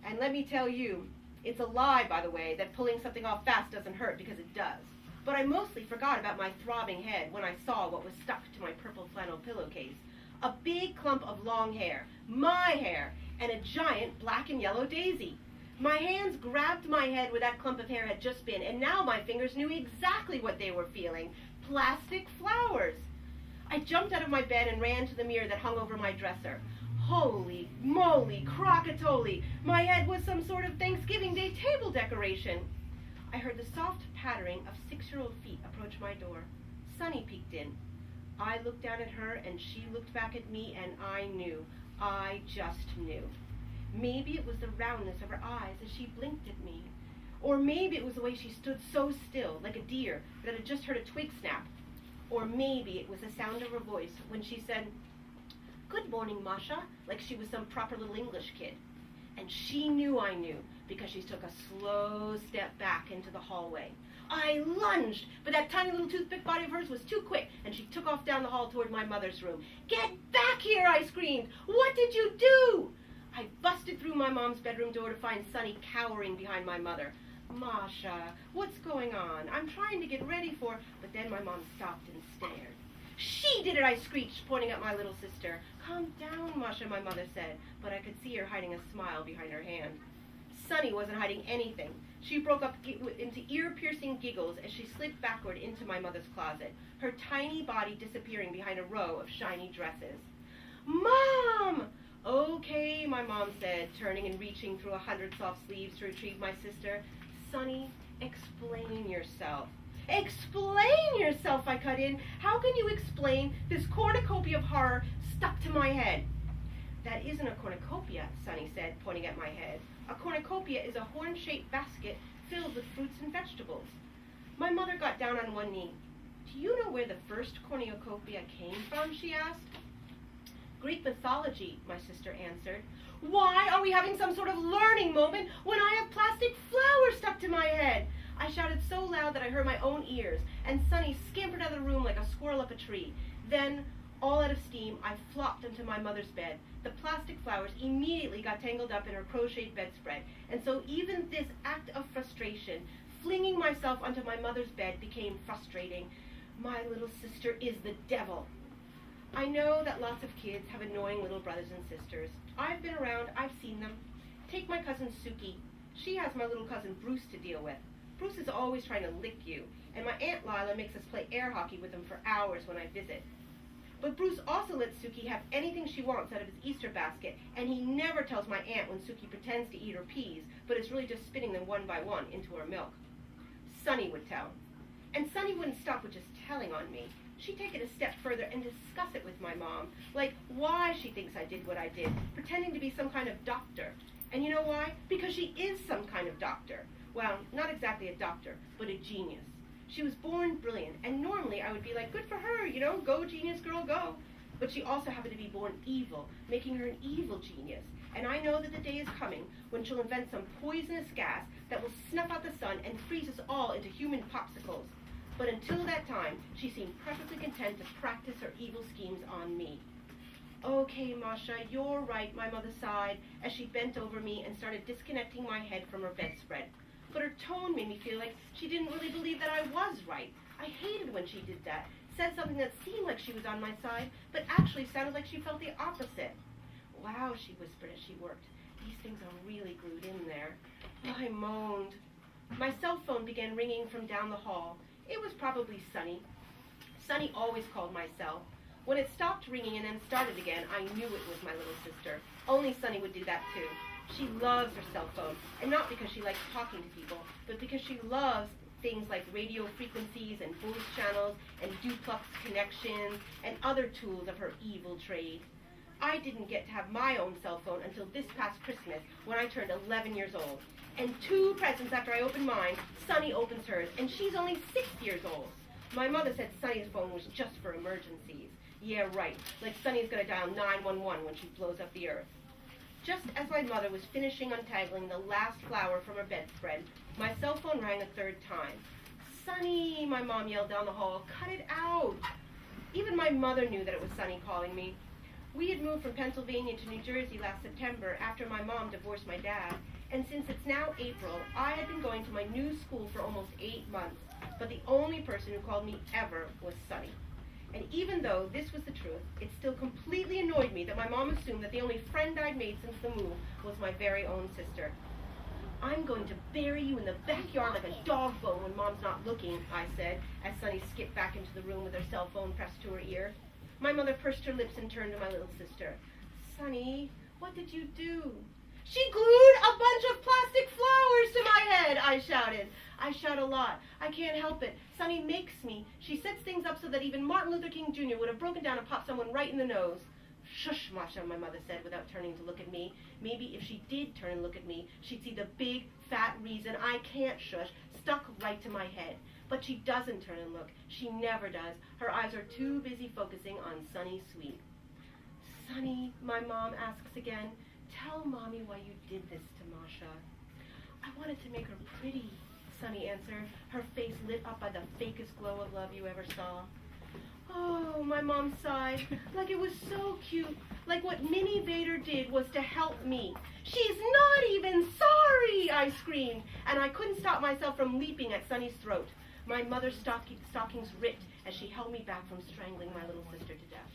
and let me tell you, it's a lie, by the way, that pulling something off fast doesn't hurt, because it does. But I mostly forgot about my throbbing head when I saw what was stuck to my purple flannel pillowcase. A big clump of long hair, my hair, and a giant black and yellow daisy. My hands grabbed my head where that clump of hair had just been, and now my fingers knew exactly what they were feeling. Plastic flowers. I jumped out of my bed and ran to the mirror that hung over my dresser. Holy moly, crocatoli! My head was some sort of Thanksgiving Day table decoration. I heard the soft pattering of 6-year-old feet approach my door. Sunny peeked in. I looked down at her, and she looked back at me, and I knew. I just knew. Maybe it was the roundness of her eyes as she blinked at me. Or maybe it was the way she stood so still, like a deer that had just heard a twig snap. Or maybe it was the sound of her voice when she said, "Good morning, Masha," like she was some proper little English kid. And she knew I knew, because she took a slow step back into the hallway. I lunged, but that tiny little toothpick body of hers was too quick, and she took off down the hall toward my mother's room. "Get back here," I screamed. "What did you do?" I busted through my mom's bedroom door to find Sunny cowering behind my mother. "Masha, what's going on? I'm trying to get ready for..." But then my mom stopped and stared. "She did it," I screeched, pointing at my little sister. "Calm down, Masha," my mother said, but I could see her hiding a smile behind her hand. Sunny wasn't hiding anything. She broke up into ear-piercing giggles as she slid backward into my mother's closet, her tiny body disappearing behind a row of shiny dresses. "Mom!" "Okay," my mom said, turning and reaching through 100 soft sleeves to retrieve my sister. "Sunny, explain yourself." "Explain yourself," I cut in. "How can you explain this cornucopia of horror stuck to my head?" "That isn't a cornucopia," Sunny said, pointing at my head. "A cornucopia is a horn-shaped basket filled with fruits and vegetables." My mother got down on one knee. "Do you know where the first cornucopia came from?" she asked. "Greek mythology," my sister answered. "Why are we having some sort of learning moment when I have plastic flowers stuck to my head?" I shouted so loud that I heard my own ears, and Sunny scampered out of the room like a squirrel up a tree. Then, all out of steam, I flopped into my mother's bed. The plastic flowers immediately got tangled up in her crocheted bedspread, and so even this act of frustration, flinging myself onto my mother's bed, became frustrating. My little sister is the devil. I know that lots of kids have annoying little brothers and sisters. I've been around, I've seen them. Take my cousin Suki. She has my little cousin Bruce to deal with. Bruce is always trying to lick you, and my Aunt Lila makes us play air hockey with him for hours when I visit. But Bruce also lets Suki have anything she wants out of his Easter basket, and he never tells my aunt when Suki pretends to eat her peas, but is really just spitting them one by one into her milk. Sunny would tell. And Sunny wouldn't stop with just telling on me. She'd take it a step further and discuss it with my mom, like why she thinks I did what I did, pretending to be some kind of doctor. And you know why? Because she is some kind of doctor. Well, not exactly a doctor, but a genius. She was born brilliant, and normally I would be like, good for her, you know, go genius girl, go. But she also happened to be born evil, making her an evil genius. And I know that the day is coming when she'll invent some poisonous gas that will snuff out the sun and freeze us all into human popsicles. But until that time, she seemed perfectly content to practice her evil schemes on me. Okay, Masha, you're right, my mother sighed as she bent over me and started disconnecting my head from her bedspread. But her tone made me feel like she didn't really believe that I was right. I hated when she did that, said something that seemed like she was on my side, but actually sounded like she felt the opposite. Wow, she whispered as she worked. These things are really glued in there. I moaned. My cell phone began ringing from down the hall. It was probably Sunny. Sunny always called my cell. When it stopped ringing and then started again, I knew it was my little sister. Only Sunny would do that too. She loves her cell phone, and not because she likes talking to people, but because she loves things like radio frequencies and voice channels and duplex connections and other tools of her evil trade. I didn't get to have my own cell phone until this past Christmas when I turned 11 years old. And 2 presents after I opened mine, Sunny opens hers, and she's only 6 years old. My mother said Sunny's phone was just for emergencies. Yeah, right, like Sunny's gonna dial 911 when she blows up the earth. Just as my mother was finishing untangling the last flower from her bedspread, my cell phone rang a 3rd time. Sunny, my mom yelled down the hall, cut it out. Even my mother knew that it was Sunny calling me. We had moved from Pennsylvania to New Jersey last September after my mom divorced my dad, and since it's now April, I had been going to my new school for almost 8 months, but the only person who called me ever was Sunny. And even though this was the truth, it still completely annoyed me that my mom assumed that the only friend I'd made since the move was my very own sister. I'm going to bury you in the backyard like a dog bone when Mom's not looking, I said, as Sunny skipped back into the room with her cell phone pressed to her ear. My mother pursed her lips and turned to my little sister. Sunny, what did you do? She glued a bunch of plastic flowers to my head, I shouted. I shout a lot. I can't help it. Sunny makes me. She sets things up so that even Martin Luther King Jr. would have broken down and popped someone right in the nose. Shush, Masha, my mother said without turning to look at me. Maybe if she did turn and look at me, she'd see the big, fat reason I can't shush stuck right to my head. But she doesn't turn and look. She never does. Her eyes are too busy focusing on Sunny's sweet. Sunny, my mom asks again, tell Mommy why you did this to Masha. I wanted to make her pretty, Sunny answered, her face lit up by the fakest glow of love you ever saw. Oh, my mom sighed, like it was so cute, like what Minnie Vader did was to help me. She's not even sorry, I screamed, and I couldn't stop myself from leaping at Sunny's throat. My mother's stockings ripped as she held me back from strangling my little sister to death.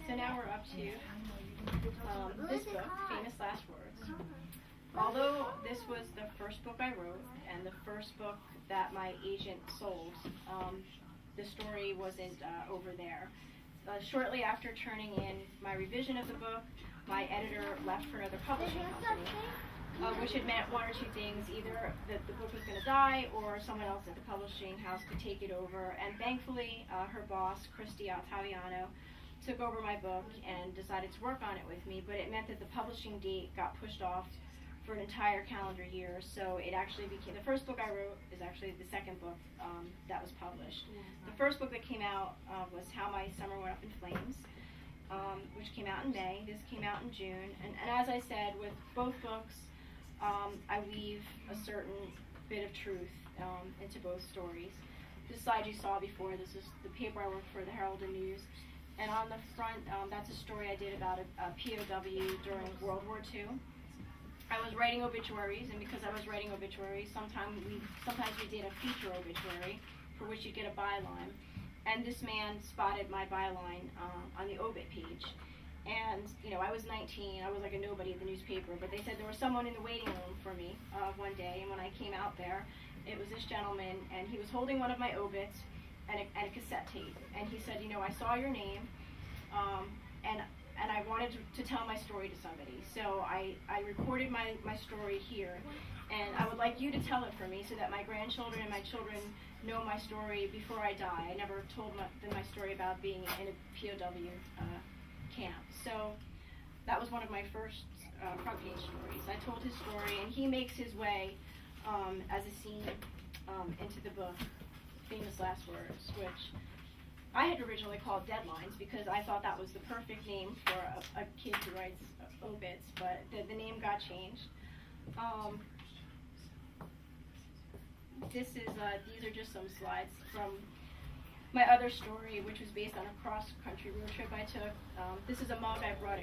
So now we're up to this book, Famous Last Words. Although this was the first book I wrote and the first book that my agent sold, the story wasn't over there. Shortly after turning in my revision of the book, my editor left for another publishing company, which had meant one or two things. Either that the book was going to die or someone else at the publishing house could take it over. And thankfully, her boss, Christy Ottaviano, took over my book and decided to work on it with me, but it meant that the publishing date got pushed off for an entire calendar year, so it actually became, the first book I wrote is actually the second book that was published. The first book that came out was How My Summer Went Up in Flames, which came out in May. This came out in June, and as I said, with both books, I weave a certain bit of truth into both stories. this slide you saw before. This is the paper I work for, the Herald and News. And on the front, that's a story I did about a POW during World War II. I was writing obituaries, and because I was writing obituaries, sometimes we did a feature obituary for which you'd get a byline. And this man spotted my byline on the obit page. And, you know, I was 19, I was like a nobody at the newspaper, but they said there was someone in the waiting room for me one day, and when I came out there, it was this gentleman, and he was holding one of my obits and a cassette tape. And he said, you know, I saw your name, and I wanted to tell my story to somebody. So I recorded my story here, and I would like you to tell it for me so that my grandchildren and my children know my story before I die. I never told them my story about being in a POW camp. So that was one of my first front page stories. I told his story, and he makes his way as a scene into the book, Famous Last Words, which I had originally called Deadlines because I thought that was the perfect name for a kid who writes obits, but the name got changed. These are just some slides from my other story, which was based on a cross-country road trip I took. This is a mug I bought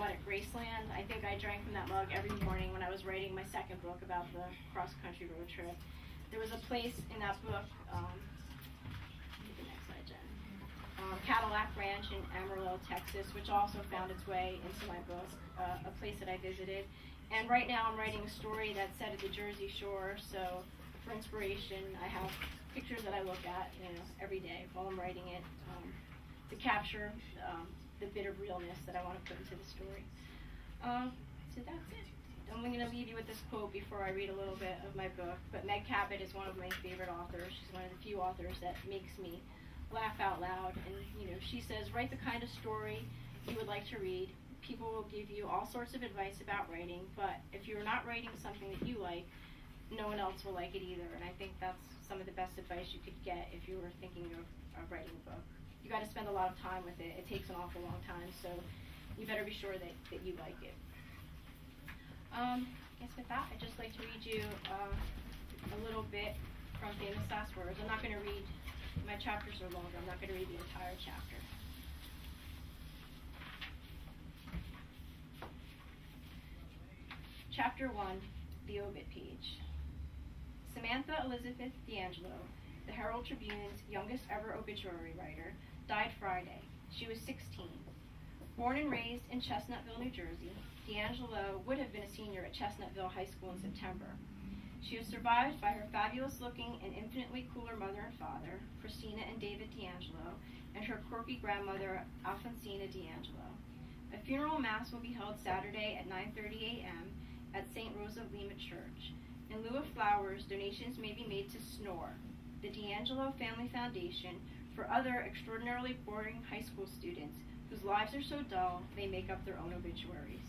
at Graceland. I think I drank from that mug every morning when I was writing my second book about the cross-country road trip. There was a place in that book, the next slide, Jen, Cadillac Ranch in Amarillo, Texas, which also found its way into my book, a place that I visited. And right now I'm writing a story that's set at the Jersey Shore, so for inspiration, I have pictures that I look at, you know, every day while I'm writing it, to capture the bit of realness that I want to put into the story. So that's it. I'm going to leave you with this quote before I read a little bit of my book. But Meg Cabot is one of my favorite authors. She's one of the few authors that makes me laugh out loud. And you know, she says, write the kind of story you would like to read. People will give you all sorts of advice about writing, but if you're not writing something that you like, no one else will like it either. And I think that's some of the best advice you could get if you were thinking of writing a book. You got to spend a lot of time with it. It takes an awful long time, so you better be sure that you like it. I guess with that, I'd just like to read you a little bit from Famous Last Words. I'm not going to read, my chapters are longer, I'm not going to read the entire chapter. Chapter 1, The Obit Page. Samantha Elizabeth D'Angelo, the Herald Tribune's youngest ever obituary writer, died Friday. She was 16. Born and raised in Chestnutville, New Jersey, D'Angelo would have been a senior at Chestnutville High School in September. She was survived by her fabulous-looking and infinitely cooler mother and father, Christina and David D'Angelo, and her quirky grandmother, Alfonsina D'Angelo. A funeral mass will be held Saturday at 9:30 a.m. at St. Rosa Lima Church. In lieu of flowers, donations may be made to SNORE, the D'Angelo Family Foundation, for other extraordinarily boring high school students whose lives are so dull they make up their own obituaries.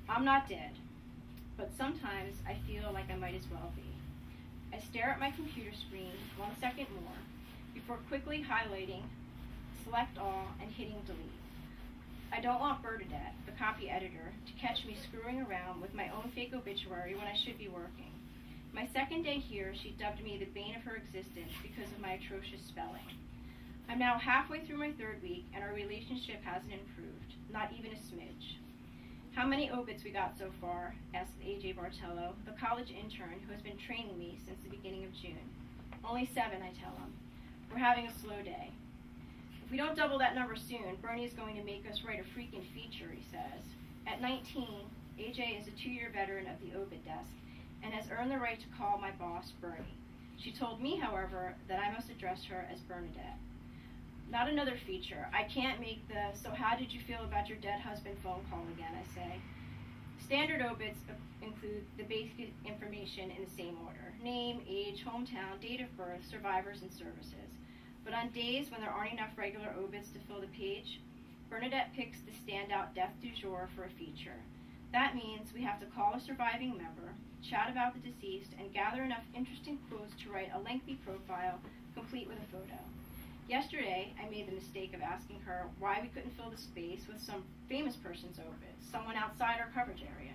I'm not dead, but sometimes I feel like I might as well be. I stare at my computer screen 1 second more before quickly highlighting Select All and hitting delete. I don't want Bernadette, the copy editor, to catch me screwing around with my own fake obituary when I should be working. My second day here, she dubbed me the bane of her existence because of my atrocious spelling. I'm now halfway through my third week, and our relationship hasn't improved, not even a smidge. How many obits we got so far? Asked A.J. Bartello, the college intern who has been training me since the beginning of June. Only 7, I tell him. We're having a slow day. If we don't double that number soon, Bernie's going to make us write a freaking feature, he says. At 19, A.J. is a 2-year veteran of the obit desk and has earned the right to call my boss Bernie. She told me, however, that I must address her as Bernadette. Not another feature. I can't make the "so how did you feel about your dead husband" phone call again, I say. Standard obits include the basic information in the same order: name, age, hometown, date of birth, survivors, and services. But on days when there aren't enough regular obits to fill the page, Bernadette picks the standout death du jour for a feature. That means we have to call a surviving member, chat about the deceased, and gather enough interesting quotes to write a lengthy profile, complete with a photo. Yesterday, I made the mistake of asking her why we couldn't fill the space with some famous person's obit, someone outside our coverage area.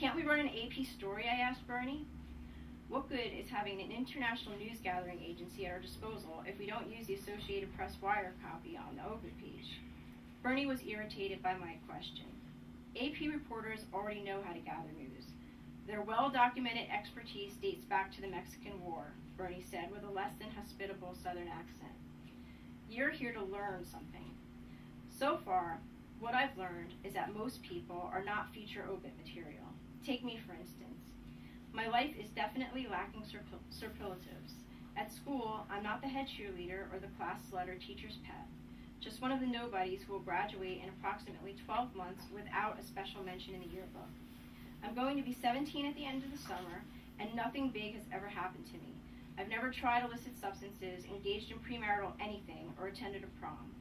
Can't we run an AP story, I asked Bernie. What good is having an international news gathering agency at our disposal if we don't use the Associated Press wire copy on the obit page? Bernie was irritated by my question. AP reporters already know how to gather news. Their well-documented expertise dates back to the Mexican War, Bernie said with a less than hospitable Southern accent. You're here to learn something. So far, what I've learned is that most people are not feature obit material. Take me, for instance. My life is definitely lacking superlatives. At school, I'm not the head cheerleader or the class slut or teacher's pet. Just one of the nobodies who will graduate in approximately 12 months without a special mention in the yearbook. I'm going to be 17 at the end of the summer, and nothing big has ever happened to me. I've never tried illicit substances, engaged in premarital anything, or attended a prom.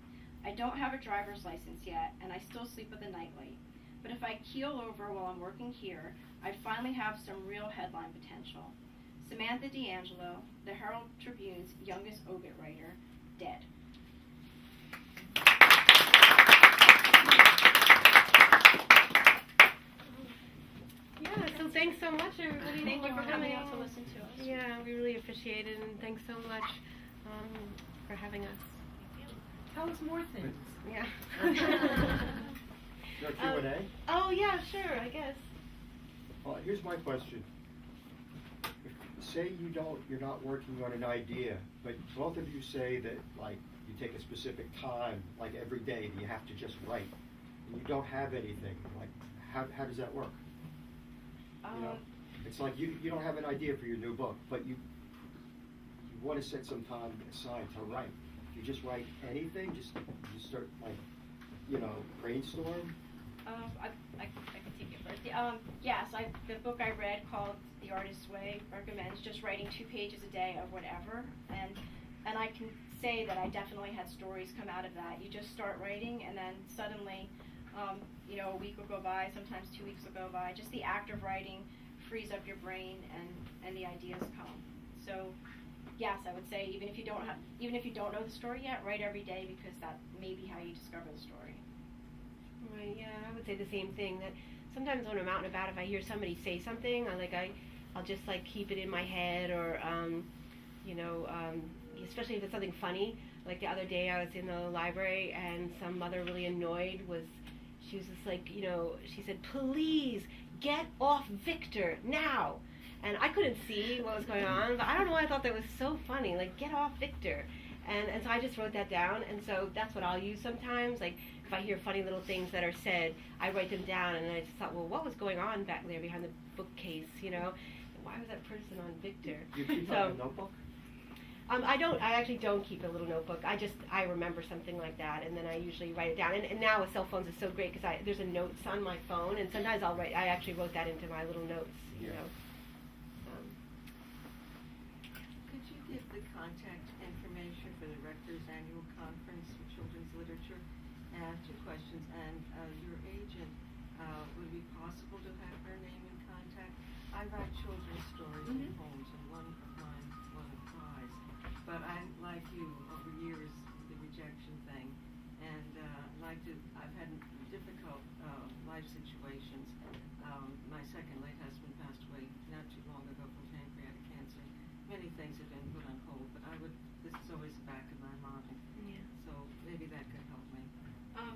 I don't have a driver's license yet, and I still sleep with a nightlight. But if I keel over while I'm working here, I'd finally have some real headline potential. Samantha D'Angelo, the Herald Tribune's youngest obit writer, dead. Yeah, so thanks so much, everybody. Thank you for coming out to listen to us. Yeah, we really appreciate it, and thanks so much for having us. Tell us more things. Yeah. Your Q&A? Oh, yeah, sure, I guess. Here's my question. Say you're not working on an idea, but both of you say that, like, you take a specific time, like every day, that you have to just write, and you don't have anything. Like, how does that work? You know, it's like you don't have an idea for your new book, but you want to set some time aside to write. You just write anything, just start, like, brainstorm. I can take it first. Yes, the book I read called The Artist's Way recommends just writing 2 pages a day of whatever, and I can say that I definitely had stories come out of that. You just start writing, and then suddenly, a week will go by, sometimes 2 weeks will go by. Just the act of writing frees up your brain, and the ideas come. So, yes, I would say even if you don't know the story yet, write every day, because that may be how you discover the story. Right, yeah, I would say the same thing, that sometimes when I'm out and about, if I hear somebody say something, I'll just keep it in my head, or especially if it's something funny. Like the other day I was in the library and some mother really annoyed she was just she said, "Please get off Victor now." And I couldn't see what was going on, but I don't know why I thought that was so funny, like, get off Victor. And so I just wrote that down, and so that's what I'll use sometimes. Like, if I hear funny little things that are said, I write them down, and I just thought, well, what was going on back there behind the bookcase, Why was that person on Victor? Do you keep a notebook? I actually don't keep a little notebook. I remember something like that, and then I usually write it down. And now with cell phones, it's so great, because there's a notes on my phone, and sometimes I actually wrote that into my little notes, Could you give the contact information for the Rector's Annual Conference for Children's Literature? 2 questions. And your agent, would it be possible to have her name and contact? I write children's stories and poems, and one of mine won a prize. But I, like you, over years, the rejection thing, and I've had difficult life situations. My second late husband passed away not too long ago from pancreatic cancer. Many things have been put on hold, but this is always the back of my mind. Yeah. So maybe that could help me.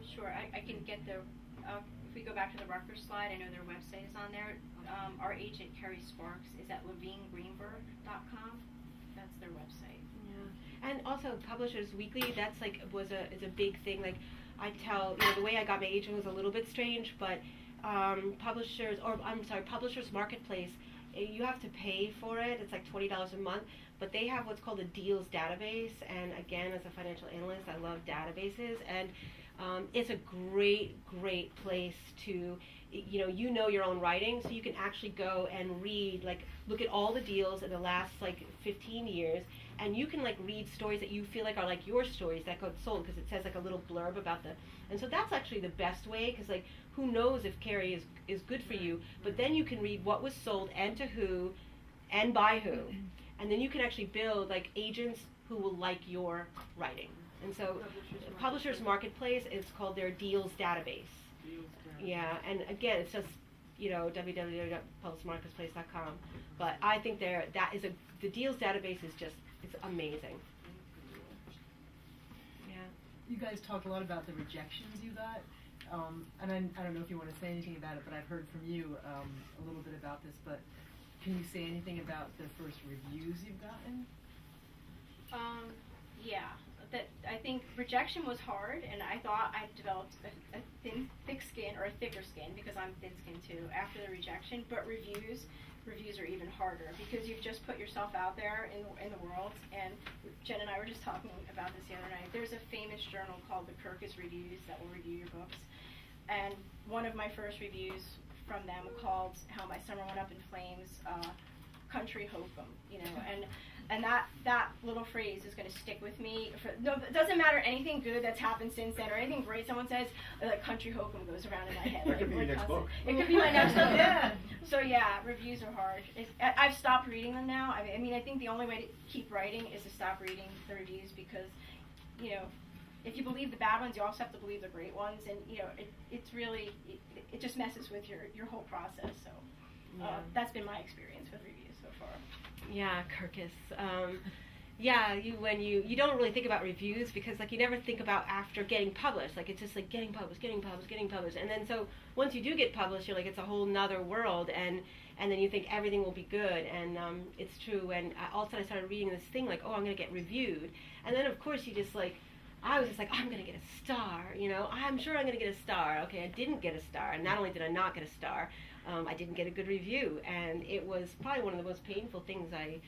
Sure, I can get if we go back to the Rutgers slide, I know their website is on there. Our agent, Carrie Sparks, is at levinegreenberg.com. That's their website. Yeah. And also Publishers Weekly, that's is a big thing. Like, I tell, the way I got my agent was a little bit strange, but Publishers Marketplace, you have to pay for it. It's like $20 a month, but they have what's called a deals database, and again, as a financial analyst, I love databases, and it's a great place to, your own writing, so you can actually go and read, look at all the deals in the last 15 years, and you can read stories that you feel are your stories that got sold, because it says a little blurb about and so that's actually the best way, because who knows if Carrie is good for you, but then you can read what was sold and to who and by who, and then you can actually build agents who will like your writing. And so Publishers Marketplace is called their deals database. Yeah, and again, it's just, www.publishmarketplace.com. But I think the deals database is just, it's amazing. Yeah. You guys talk a lot about the rejections you got, and I don't know if you want to say anything about it, but I've heard from you a little bit about this, but can you say anything about the first reviews you've gotten? Yeah. I think rejection was hard, and I thought I developed a thick skin, or a thicker skin, because I'm thin-skinned too, after the rejection. But reviews are even harder, because you've just put yourself out there in the world. And Jen and I were just talking about this the other night. There's a famous journal called the Kirkus Reviews that will review your books, and one of my first reviews from them called How My Summer Went Up in Flames, Country Hokum, and that little phrase is going to stick with me. It doesn't matter anything good that's happened since then, or anything great someone says, Country Hokum goes around in my head. That could be your next book. It could be my next book. Yeah. So yeah, reviews are hard. I've stopped reading them now. I mean, I think the only way to keep writing is to stop reading the reviews, because, if you believe the bad ones, you also have to believe the great ones, and it's really it just messes with your whole process. So that's been my experience with reviews so far. Yeah, Kirkus. You don't really think about reviews, because you never think about after getting published. It's just getting published, and then so once you do get published, you're it's a whole nother world, and then you think everything will be good, and it's true. And all of a sudden I started reading this thing oh, I'm gonna get reviewed, and then of course you just I was just I'm gonna get a star, I'm sure I'm gonna get a star. Okay, I didn't get a star, and not only did I not get a star, I didn't get a good review, and it was probably one of the most painful things I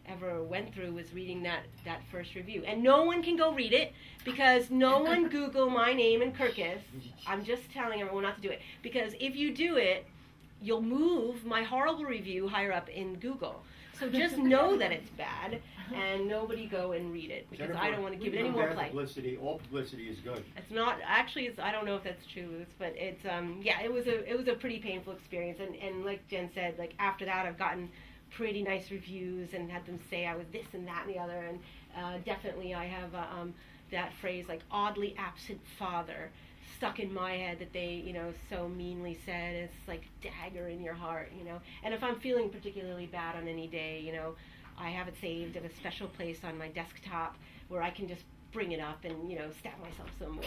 ever went through, was reading that first review. And no one can go read it, because no one Google my name and Kirkus. I'm just telling everyone not to do it, because if you do it, you'll move my horrible review higher up in Google. So just know that it's bad, and nobody go and read it, because I don't want to give it any more play. All publicity is good. It's not actually. I don't know if that's true, but it's it was a pretty painful experience, and like Jen said, after that I've gotten pretty nice reviews and had them say I was this and that and the other, and definitely I have that phrase oddly absent father stuck in my head that they so meanly said. It's dagger in your heart, and if I'm feeling particularly bad on any day, I have it saved at a special place on my desktop where I can just bring it up and stab myself some more,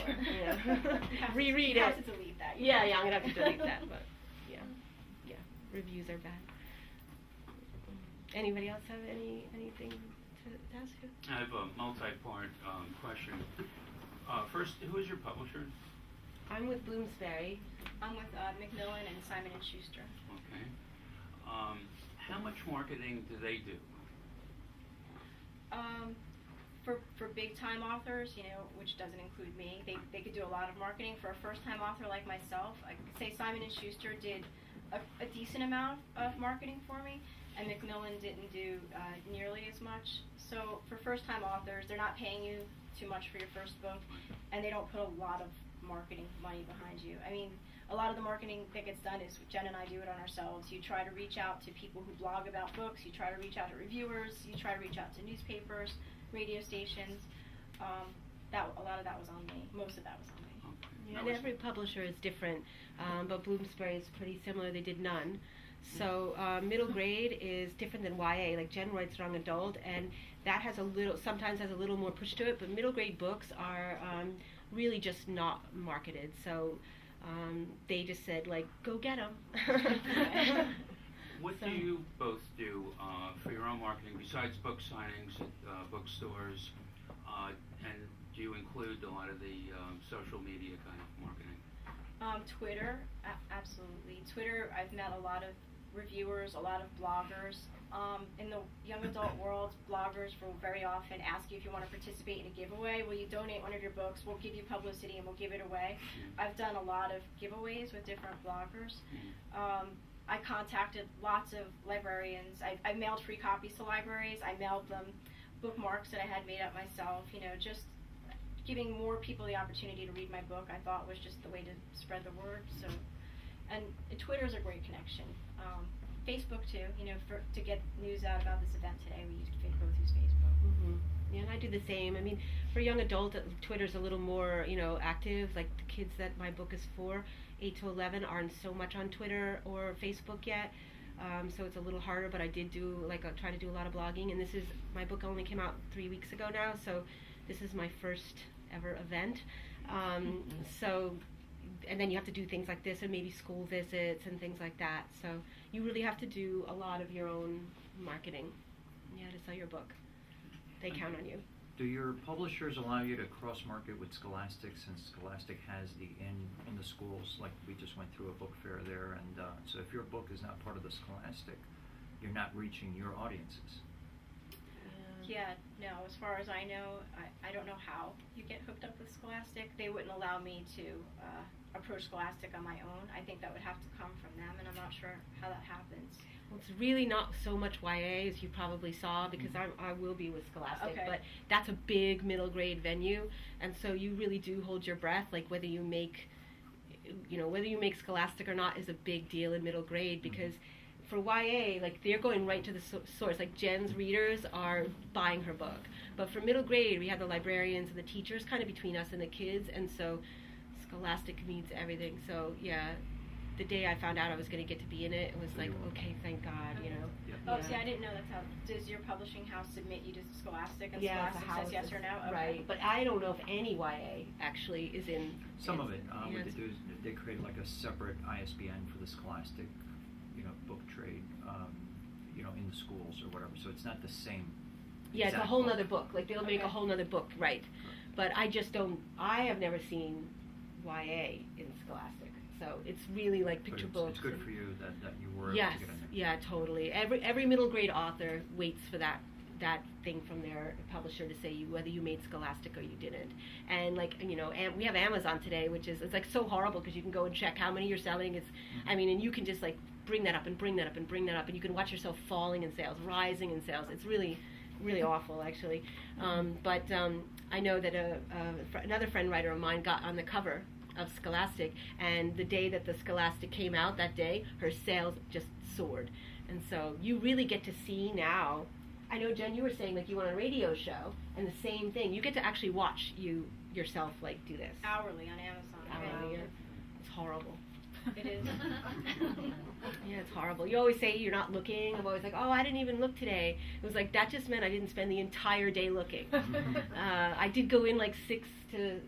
reread it. You have to delete that. Yeah, I'm gonna have to delete that, but yeah, reviews are bad. Anybody else have anything to ask you? I have a multi-part question. First, who is your publisher? I'm with Bloomsbury. I'm with Macmillan and Simon & Schuster. Okay. How much marketing do they do? For big-time authors, which doesn't include me, they could do a lot of marketing. For a first-time author like myself, I could say Simon & Schuster did a decent amount of marketing for me, and Macmillan didn't do nearly as much. So for first-time authors, they're not paying you too much for your first book, and they don't put a lot of marketing money behind you. I mean, a lot of the marketing that gets done is Jen and I do it on ourselves. You try to reach out to people who blog about books. You try to reach out to reviewers. You try to reach out to newspapers, radio stations. A lot of that was on me. Most of that was on me. Okay. Yeah, and every publisher is different, but Bloomsbury is pretty similar. They did none. So middle grade is different than YA. Jen writes young adult, and that sometimes has a little more push to it, but middle grade books are really just not marketed. So they just said, go get them. What do you both do for your own marketing besides book signings at bookstores, and do you include a lot of the social media kind of marketing? Twitter, absolutely. Twitter, I've met a lot of reviewers, a lot of bloggers. In the young adult world, bloggers will very often ask you if you want to participate in a giveaway. Will you donate one of your books? We'll give you publicity and we'll give it away. I've done a lot of giveaways with different bloggers. I contacted lots of librarians. I mailed free copies to libraries. I mailed them bookmarks that I had made up myself. Just giving more people the opportunity to read my book, I thought was just the way to spread the word. So, and Twitter's a great connection. Facebook too. To get news out about this event today, we both use Facebook. Mm-hmm. Yeah, and I do the same. I mean, for young adult, Twitter's a little more, active. Like the kids that my book is for, 8 to 11, aren't so much on Twitter or Facebook yet. So it's a little harder, but I did try to do a lot of blogging. And my book only came out 3 weeks ago now, so this is my first ever event. So, and then you have to do things like this and maybe school visits and things like that. So you really have to do a lot of your own marketing, to sell your book. They count on you. Do your publishers allow you to cross-market with Scholastic, since Scholastic has the in the schools? Like, we just went through a book fair there, and so if your book is not part of the Scholastic, you're not reaching your audiences. Yeah, no, as far as I know, I don't know how you get hooked up with Scholastic. They wouldn't allow me to approach Scholastic on my own. I think that would have to come from them, and I'm not sure how that happens. Well, it's really not so much YA as you probably saw, because I will be with Scholastic, Okay. but that's a big middle grade venue, and so you really do hold your breath. Like whether you make Scholastic or not is a big deal in middle grade, because for YA, like they're going right to the source. Like Jen's readers are buying her book, but for middle grade, we have the librarians and the teachers kind of between us and the kids, and so Scholastic means everything. So yeah. The day I found out I was going to get to be in it, it was like, okay, thank God, Yeah. Oh, see, I didn't know that's how. Does your publishing house submit you to Scholastic, and Yeah, Scholastic the house says yes or no? Okay. Right, but I don't know if any YA actually is in. Some of it, what yes. they do is they create like a separate ISBN for the Scholastic, book trade, in the schools or whatever. So it's not the same. Yeah, it's a exact whole book. nother book. Like they'll make a Okay. whole nother book, right? But I just don't. I have never seen YA in Scholastic, so it's really like But picture it's, books. it's good and- for you that you were Yes, able to get in there. yeah, totally. Every middle grade author waits for that thing from their publisher to say whether you made Scholastic or you didn't. And and we have Amazon today, which is it's like so horrible because you can go and check how many you're selling. It's and you can just like bring that up and bring that up and bring that up, and you can watch yourself falling in sales, rising in sales. It's really awful actually. But I know that another friend writer of mine got on the cover of Scholastic, and the day that the Scholastic came out, that day her sales just soared. And so you really get to see now. I know, Jen, you were saying like you went on a radio show, and the same thing, you get to actually watch yourself like do this Hourly on Amazon. hourly. It's horrible. It is. Yeah, it's horrible. You always say you're not looking. I'm always like, oh, I didn't even look today. It was like that just meant I didn't spend the entire day looking. I did go in like 6 to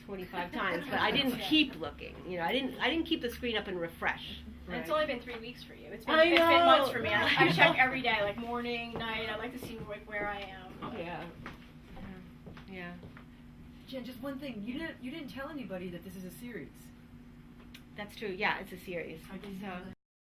25 times, but I didn't keep looking. I didn't keep the screen up and refresh. And it's only been 3 weeks for you. It's I been know. months for me. I check every day, like morning, night. I like to see where I am. Yeah. Jen, just one thing. You didn't tell anybody that this is a series. That's true. Yeah, it's a series. I didn't know So